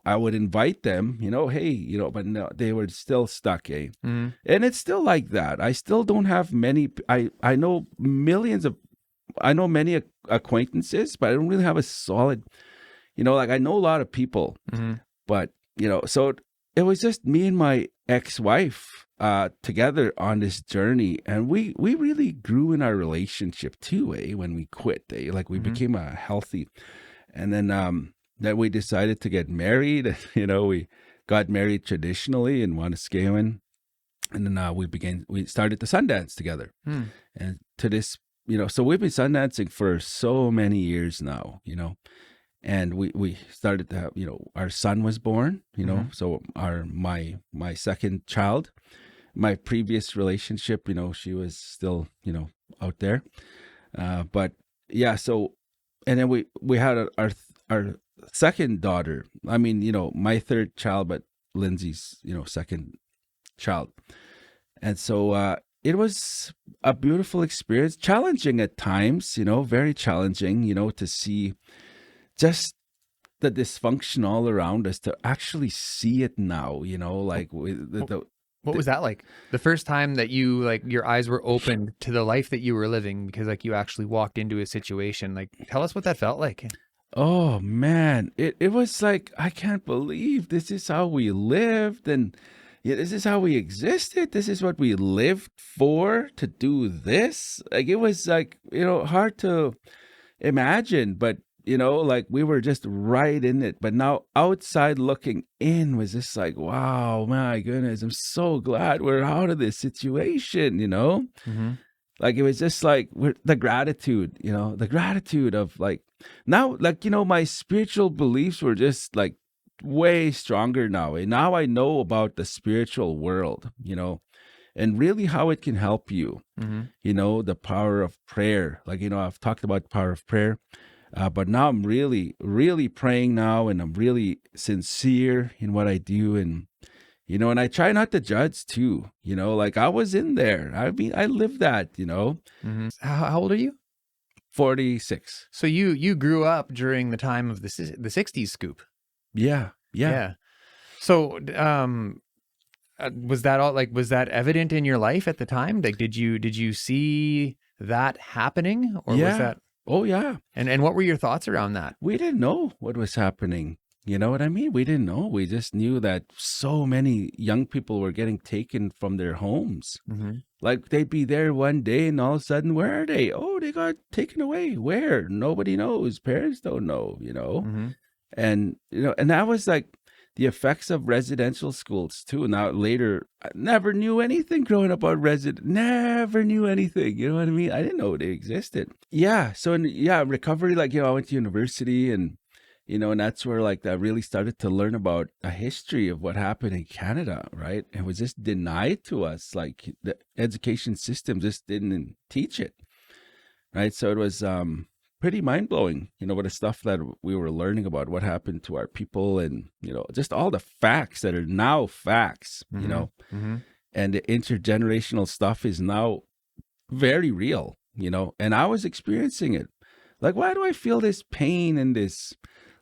I would invite them, hey, but no, they were still stuck, Mm-hmm. And it's still like that. I still don't have many, I know many acquaintances, but I don't really have a solid, like I know a lot of people, Mm-hmm. but, so it was just me and my ex-wife together on this journey. And we really grew in our relationship too, when we quit, like we became a healthy, and then we decided to get married. We got married traditionally in Saskatchewan, and then we started the Sundance together. And to this, so we've been Sundancing for so many years now, and we started to have, our son was born, so my second child. My previous relationship, she was still, out there, but yeah, so, and then we had our second daughter. I mean, my third child, but Lindsay's, second child. And so it was a beautiful experience, challenging at times, very challenging, to see just the dysfunction all around us, to actually see it now, like with What was that like? The first time that you, like, your eyes were opened to the life that you were living, because like you actually walked into a situation. Like, tell us what that felt like. Oh man, it was like, I can't believe this is how we lived, and this is how we existed. This is what we lived for, to do this. Like, it was like, hard to imagine, but like we were just right in it. But now outside looking in was just like, wow, my goodness, I'm so glad we're out of this situation, Mm-hmm. Like, it was just like the gratitude, the gratitude of like, now, like, my spiritual beliefs were just like way stronger now. And now I know about the spiritual world, and really how it can help you, the power of prayer. Like, I've talked about the power of prayer. But now I'm really, really praying now, and I'm really sincere in what I do. And, and I try not to judge too, like I was in there. I mean, I lived that, Mm-hmm. How old are you? 46. So you grew up during the time of the 60s scoop. Yeah. So, was that all, like, was that evident in your life at the time? Like, did you see that happening, or was that? Oh, yeah. And what were your thoughts around that? We didn't know what was happening. You know what I mean? We didn't know. We just knew that so many young people were getting taken from their homes. Mm-hmm. Like, they'd be there one day, and all of a sudden, where are they? Oh, they got taken away. Where? Nobody knows. Parents don't know, Mm-hmm. And, and that was like the effects of residential schools too. Now later, I never knew anything growing up about never knew anything. You know what I mean? I didn't know they existed. Yeah. So recovery, like, I went to university, and, and that's where, like, I really started to learn about a history of what happened in Canada, right? It was just denied to us. Like, the education system just didn't teach it, right? So it was pretty mind-blowing, with the stuff that we were learning about what happened to our people, and, just all the facts that are now facts, Mm-hmm. and the intergenerational stuff is now very real, and I was experiencing it. Like, why do I feel this pain and this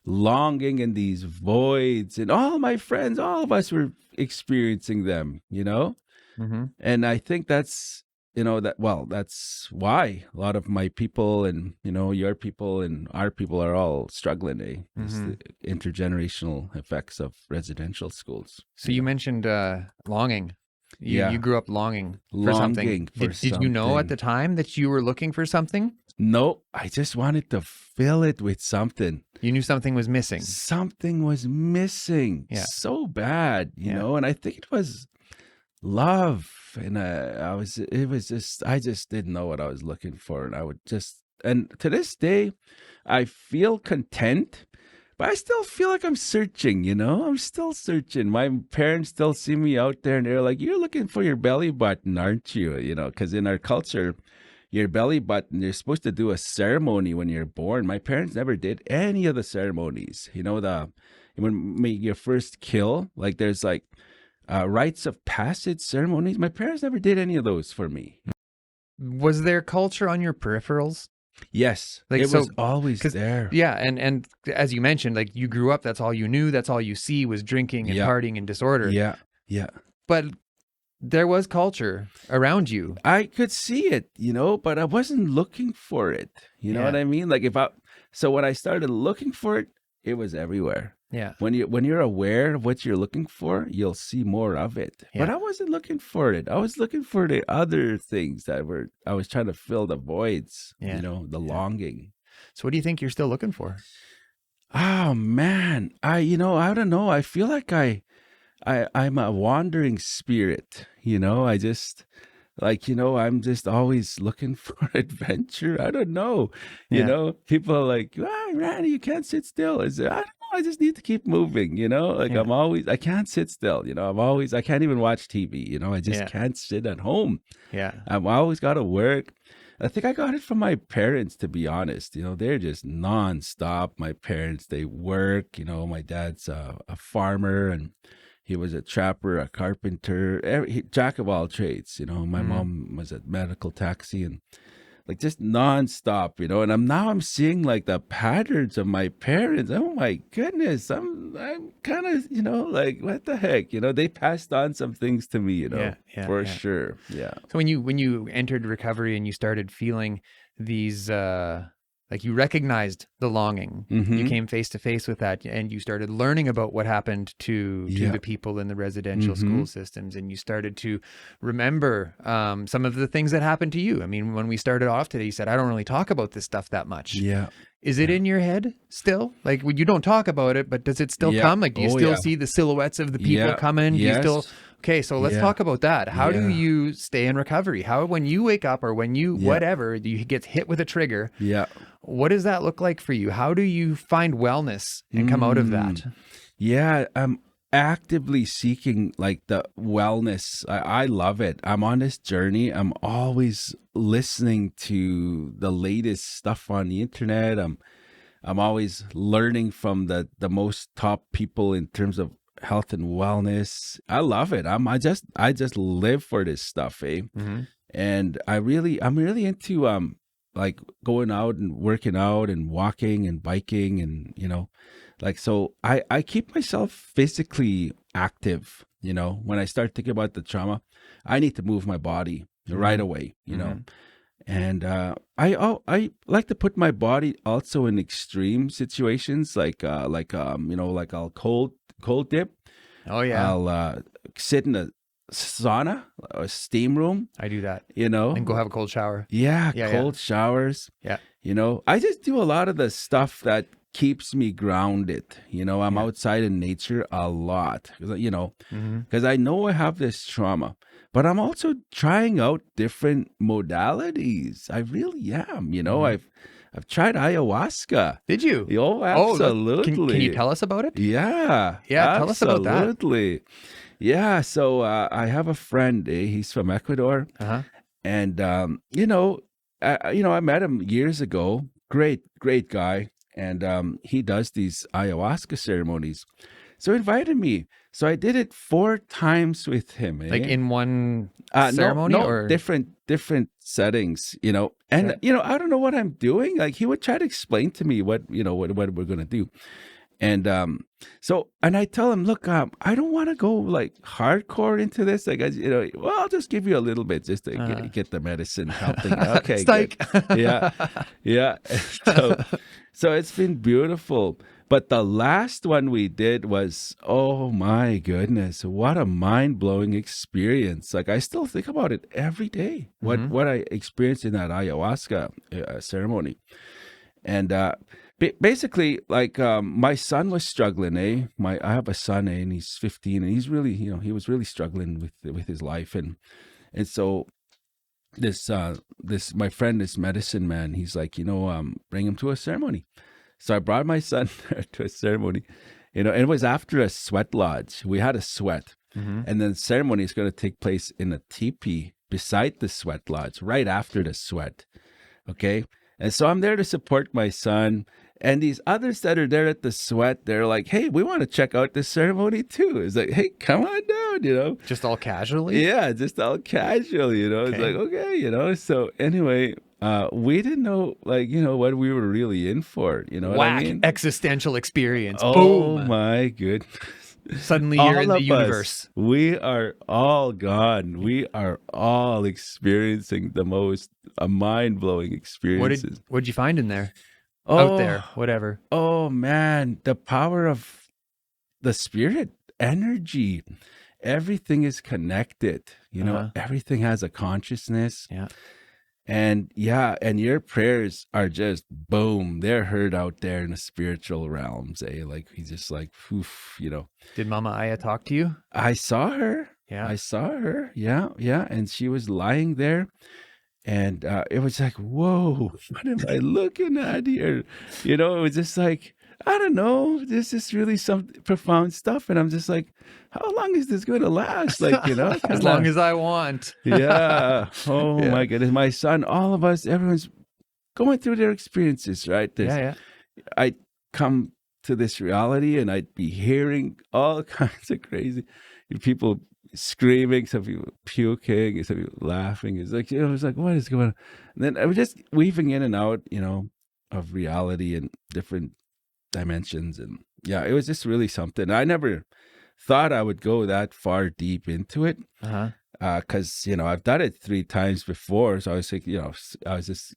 longing and these voids? And all my friends, all of us were experiencing them, Mm-hmm. and I think that's, that's why a lot of my people and, your people and our people are all struggling, It's the intergenerational effects of residential schools. So you mentioned longing. You grew up longing for something. Did you know at the time that you were looking for something? No, I just wanted to fill it with something. You knew something was missing. Something was missing. Yeah. So bad, and I think it was love. And I just didn't know what I was looking for. And and to this day, I feel content, but I still feel like I'm searching, I'm still searching. My parents still see me out there, and they're like, you're looking for your belly button, aren't you? Because in our culture, your belly button, you're supposed to do a ceremony when you're born. My parents never did any of the ceremonies. When your first kill, like, there's like rites of passage ceremonies. My parents never did any of those for me. Was there culture on your peripherals? Yes. Like, It so, was always 'cause- there. Yeah, and as you mentioned, like you grew up, that's all you knew, that's all you see was drinking and Yeah. partying and disorder. Yeah. Yeah. But there was culture around you. I could see it, but I wasn't looking for it. You know what Yeah. I mean? Like so when I started looking for it, it was everywhere. Yeah. When you're aware of what you're looking for, you'll see more of it. Yeah. But I wasn't looking for it. I was looking for the other things I was trying to fill the voids, Yeah. the longing. So what do you think you're still looking for? Oh man, I don't know. I feel like I'm a wandering spirit. I just I'm just always looking for adventure. I don't know. Yeah. People are like, Randy, you can't sit still. I don't know. I just need to keep moving. Like Yeah. I can't sit still. I can't even watch TV. I just Yeah. can't sit at home. Yeah. I've always got to work. I think I got it from my parents, to be honest. They're just nonstop. My parents, they work. My dad's a farmer, and he was a trapper, a carpenter, jack of all trades. My mom was a medical taxi, and like just nonstop. And I'm seeing like the patterns of my parents. Oh my goodness, I'm kind of like, what the heck? They passed on some things to me. For sure. Yeah. So when you entered recovery and you started feeling these like you recognized the longing, you came face to face with that, and you started learning about what happened to the people in the residential school systems, and you started to remember some of the things that happened to you. I mean, when we started off today, you said, I don't really talk about this stuff that much. Yeah. Is it in your head still? Like, you don't talk about it, but does it still come? Like, do you still see the silhouettes of the people coming? Do you still... Okay, so let's talk about that. How do you stay in recovery? How, when you wake up or when you, whatever, you get hit with a trigger, what does that look like for you? How do you find wellness and come out of that? Yeah, I'm actively seeking like the wellness. I love it. I'm on this journey. I'm always listening to the latest stuff on the internet. I'm always learning from the most top people in terms of health and wellness. I love it. I just live for this stuff, and I'm really into like going out and working out and walking and biking, and so I keep myself physically active. When I start thinking about the trauma, I need to move my body right away. And I like to put my body also in extreme situations, like I'll cold dip. Oh yeah. I'll sit in a sauna or steam room. I do that. And go have a cold shower. Yeah, cold showers. Yeah. I just do a lot of the stuff that keeps me grounded. I'm outside in nature a lot, because I know I have this trauma, but I'm also trying out different modalities. I really am. I've tried ayahuasca. Did you? Oh, absolutely. Can you tell us about it? Yeah. Yeah, tell us about that. Absolutely. Yeah. So I have a friend. He's from Ecuador, and I met him years ago. Great guy, and he does these ayahuasca ceremonies. So he invited me. So I did it 4 times with him. Like in one ceremony, no, or different settings, and I don't know what I'm doing. Like, he would try to explain to me what we're gonna do, and and I tell him, look, I don't want to go like hardcore into this. Like, I'll just give you a little bit just to get the medicine helping. Okay, good. Yeah. So it's been beautiful. But the last one we did was, oh my goodness, what a mind-blowing experience. Like, I still think about it every day, what I experienced in that ayahuasca ceremony. And basically, like, my son was struggling, I have a son, and he's 15, and he's really, he was really struggling with his life. And so this my friend, this medicine man, he's like, bring him to a ceremony. So I brought my son to a ceremony, and it was after a sweat lodge. We had a sweat, and then the ceremony is going to take place in a teepee beside the sweat lodge, right after the sweat. Okay. And so I'm there to support my son. And these others that are there at the sweat, they're like, hey, we want to check out this ceremony too. It's like, hey, come on down, Just all casually? Yeah, just all casual, It's like, okay, So anyway, we didn't know, like, what we were really in for. You know what I mean? Existential experience. Oh Boom. my goodness. Suddenly you're in the universe. We are all gone. We are all experiencing the most mind-blowing experiences. What'd you find in there? Oh, Out there, whatever. Oh man, the power of the spirit, energy. Everything is connected. Everything has a consciousness. Yeah. And your prayers are just boom, they're heard out there in the spiritual realms, like he's just like, poof, Did Mama Aya talk to you? I saw her. Yeah. I saw her. Yeah. And she was lying there. And it was like, whoa, what am I looking at here? It was just like, I don't know. This is really some profound stuff. And I'm just like, how long is this going to last? Like, As long as I want. Yeah. Oh my goodness. My son, all of us, everyone's going through their experiences, right? I'd come to this reality and I'd be hearing all kinds of crazy people screaming, some people puking, some people laughing. It's like, it's like, what is going on? And then I was just weaving in and out, of reality and different dimensions. And yeah, it was just really something. I never thought I would go that far deep into it. Because, I've done it 3 times before. So I was like, I was just,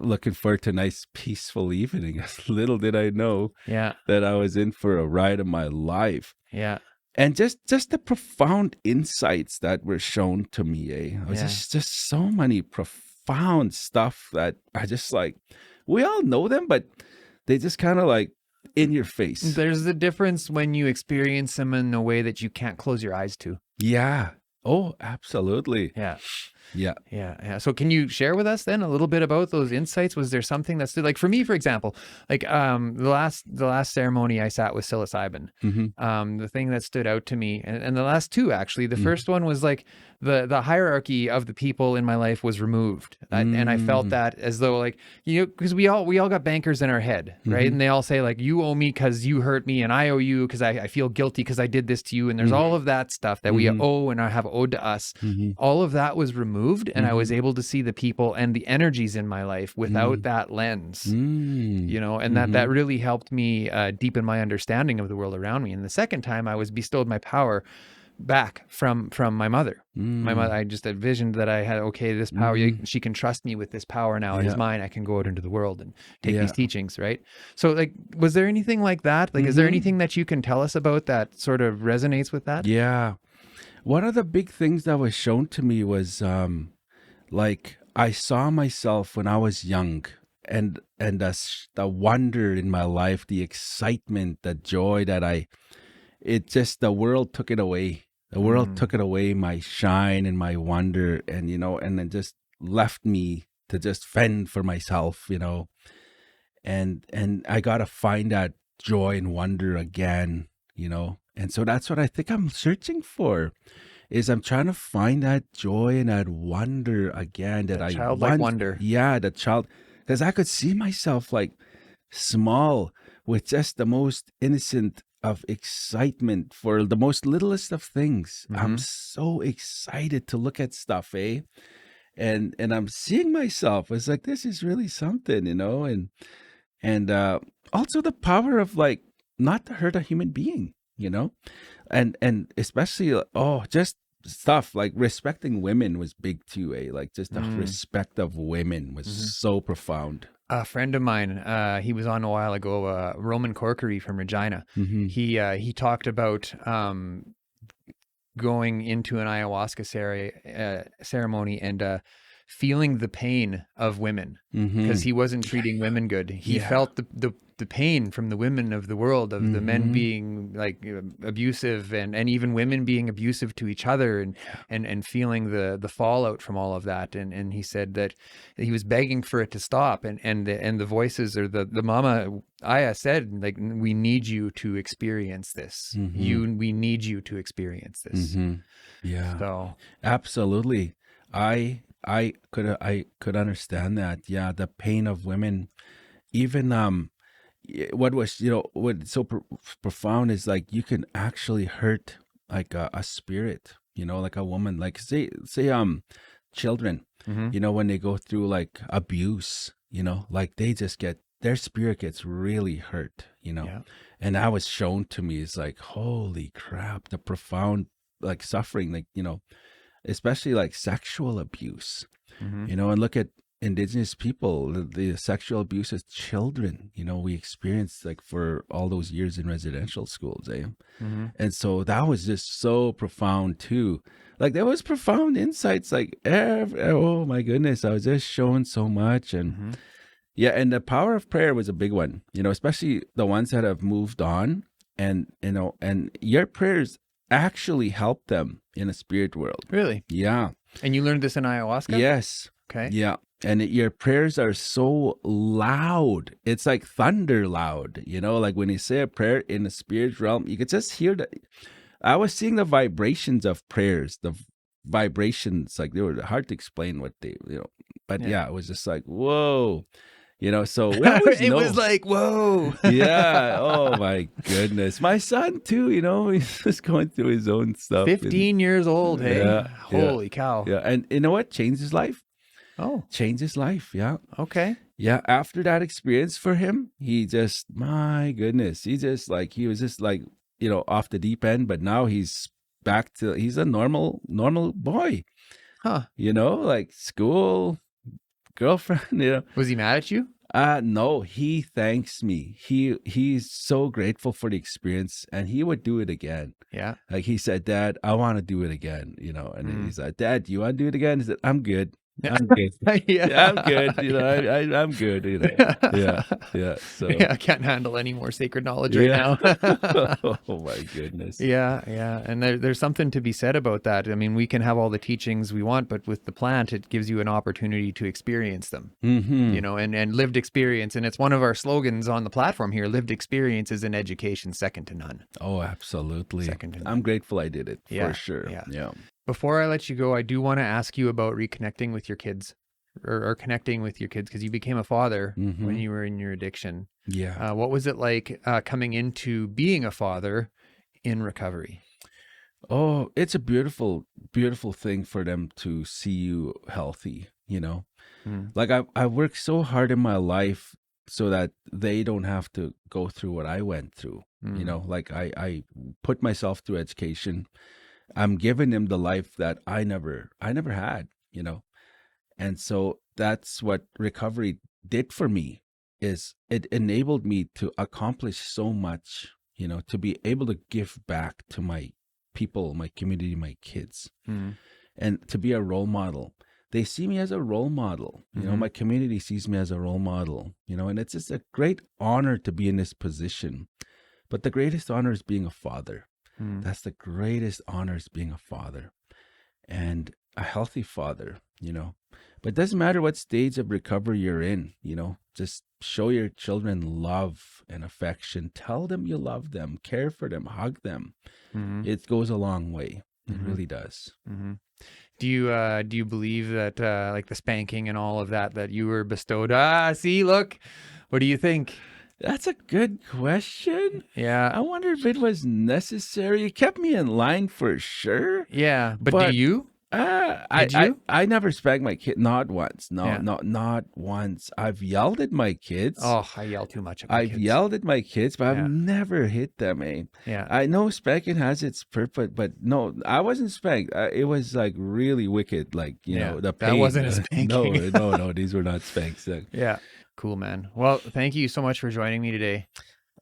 looking forward to a nice peaceful evening. Little did I know that I was in for a ride of my life. Yeah. And just the profound insights that were shown to me, It was just so many profound stuff that I just like, we all know them, but they just kind of like in your face. There's the difference when you experience them in a way that you can't close your eyes to. Yeah. Oh, absolutely. Yeah. Yeah. So can you share with us then a little bit about those insights? Was there something that's like, for me, for example, like the last ceremony I sat with psilocybin, the thing that stood out to me, and the last 2 actually, the first one was like the hierarchy of the people in my life was removed. And I felt that as though like, because we all got bankers in our head, right? And they all say like, you owe me because you hurt me, and I owe you because I feel guilty because I did this to you. And there's all of that stuff that we owe and I have owed to us. All of that was removed, and I was able to see the people and the energies in my life without that lens, and that really helped me deepen my understanding of the world around me. And the second time I was bestowed my power back from my mother. My mother, I just envisioned that I had, this power, she can trust me with this power now. It is mine. I can go out into the world and take these teachings, right? So like, was there anything like that? Like, is there anything that you can tell us about that sort of resonates with that? Yeah. One of the big things that was shown to me was like I saw myself when I was young, and the wonder in my life, the excitement, the joy that the world took it away. The world took it away, my shine and my wonder, and and then just left me to just fend for myself, and I gotta find that joy and wonder again, And so that's what I think I'm searching for, is I'm trying to find that joy and that wonder again, that I childlike wonder. Yeah, the child, because I could see myself like small with just the most innocent of excitement for the most littlest of things. I'm so excited to look at stuff, and I'm seeing myself. It's like, this is really something, and also the power of like not to hurt a human being, and especially just stuff like respecting women was big too, like just the respect of women was so profound. A friend of mine, he was on a while ago, Roman Corkery from Regina. He talked about going into an ayahuasca ceremony and feeling the pain of women, because he wasn't treating women good. He felt the pain from the women of the world, of the men being like abusive, and even women being abusive to each other, and feeling the fallout from all of that. And he said that he was begging for it to stop, and the voices, or the Mama Aya said, like, we need you to experience this. We need you to experience this. Yeah. So absolutely. I could understand that. Yeah, the pain of women. Even what was what's so profound is like you can actually hurt like a spirit, like a woman, like say children. you know, when they go through like abuse, you know, like they just their spirit gets really hurt, you know. Yeah. And that was shown to me. It's like, holy crap, the profound like suffering, like, you know, especially like sexual abuse, you know, and look at Indigenous people, the sexual abuse as children, you know, we experienced like for all those years in residential schools, and so that was just so profound too. Like there was profound insights, like oh my goodness, I was just shown so much. And yeah, and the power of prayer was a big one, you know, especially the ones that have moved on, and you know, and your prayers actually help them in a spirit world. Really? Yeah. And you learned this in ayahuasca? Yes. Okay. Yeah. And your prayers are so loud. It's like thunder loud, you know, like when you say a prayer in the spirit realm, you could just hear that. I was seeing the vibrations of prayers, the vibrations, like they were hard to explain what they, you know, but yeah, it was just like, whoa, you know, so it was like, whoa. Yeah. Oh my goodness. My son too, you know, he's just going through his own stuff. 15 years old. Hey, yeah, holy cow. Yeah. And you know what? Changed his life. Oh, Changed his life. Yeah. okay. Yeah. After that experience for him, he just, my goodness, he was just like, you know, off the deep end, but now he's back to, he's a normal boy. Huh. You know, like school, girlfriend, you know. Was he mad at you? No, he thanks me. He's so grateful for the experience, and he would do it again. Yeah. Like he said, Dad, I want to do it again, you know. And he's like, Dad, do you want to do it again? He said, I'm good. I'm good. Yeah. I'm good. You know, I'm good. You know. Yeah. So I can't handle any more sacred knowledge right now. Oh my goodness. Yeah. And there's something to be said about that. I mean, we can have all the teachings we want, but with the plant, it gives you an opportunity to experience them, you know, and lived experience. And it's one of our slogans on the platform here. Lived experience is an education second to none. Oh, absolutely. Second to none. I'm grateful I did it Yeah, for sure. Yeah. Before I let you go, I do want to ask you about reconnecting with your kids or connecting with your kids, because you became a father when you were in your addiction. Yeah. What was it like coming into being a father in recovery? Oh, it's a beautiful, beautiful thing for them to see you healthy, you know? Like I worked so hard in my life so that they don't have to go through what I went through, you know? Like I put myself through education. I'm giving them the life that I never had, you know? And so that's what recovery did for me, is it enabled me to accomplish so much, you know, to be able to give back to my people, my community, my kids, and to be a role model. They see me as a role model, you know, my community sees me as a role model, you know, and it's just a great honor to be in this position. But the greatest honor is being a father. That's the greatest honor, is being a father, and a healthy father, you know. But it doesn't matter what stage of recovery you're in, you know, just show your children love and affection. Tell them you love them, care for them, hug them. It goes a long way. It really does. Do you believe that like the spanking and all of that you were bestowed? See, look, what do you think? That's a good question. Yeah. I wonder if it was necessary. It kept me in line for sure. Yeah. But do you? I never spanked my kid. Not once. Not once. I've yelled at my kids. Oh, I yell too much at my kids. I've yelled at my kids, but I've never hit them, eh? Yeah. I know spanking has its purpose, but no, I wasn't spanked. It was like really wicked, like, you know, the pain. That wasn't a spanking. No, these were not spanks. Yeah. Cool, man. Well, thank you so much for joining me today.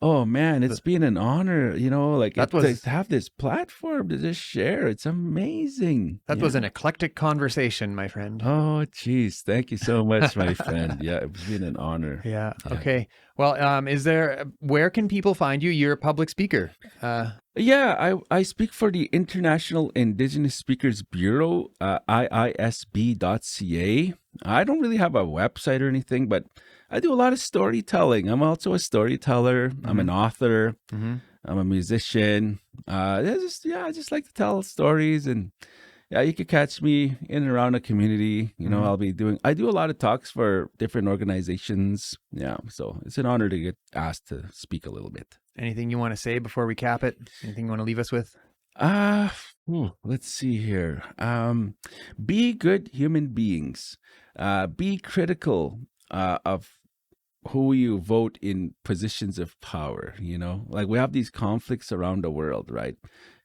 Oh man, it's been an honor, you know, like to have this platform to just share. It's amazing. That was an eclectic conversation, my friend. Oh, geez. Thank you so much, my friend. Yeah, it's been an honor. Yeah. Okay. Well, where can people find you? You're a public speaker. I speak for the International Indigenous Speakers Bureau, IISB.ca. I don't really have a website or anything, but I do a lot of storytelling. I'm also a storyteller. I'm an author. I'm a musician. I just like to tell stories, and you could catch me in and around the community. You know, I do a lot of talks for different organizations. Yeah, so it's an honor to get asked to speak a little bit. Anything you want to say before we cap it? Anything you want to leave us with? Let's see here. Be good human beings. Be critical of who you vote in positions of power. Like we have these conflicts around the world, right?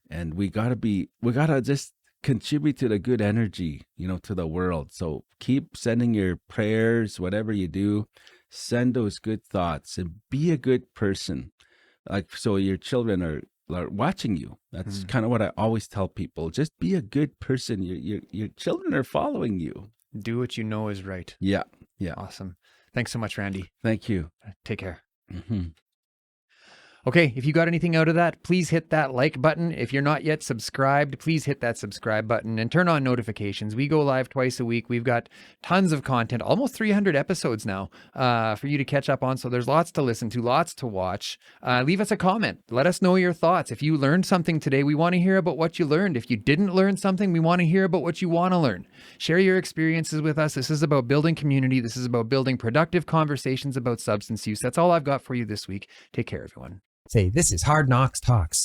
And we gotta just contribute to the good energy, to the world. So keep sending your prayers, whatever you do, send those good thoughts and be a good person. Like, so your children are watching you. That's kind of what I always tell people. Just be a good person. Your children are following you. Do what you know is right. Yeah. Yeah. Awesome. Thanks so much, Randy. Thank you. Take care. Okay, if you got anything out of that, please hit that like button. If you're not yet subscribed, please hit that subscribe button and turn on notifications. We go live twice a week. We've got tons of content, almost 300 episodes now for you to catch up on. So there's lots to listen to, lots to watch. Leave us a comment. Let us know your thoughts. If you learned something today, we want to hear about what you learned. If you didn't learn something, we want to hear about what you want to learn. Share your experiences with us. This is about building community. This is about building productive conversations about substance use. That's all I've got for you this week. Take care, everyone. Say, this is Hard Knocks Talks.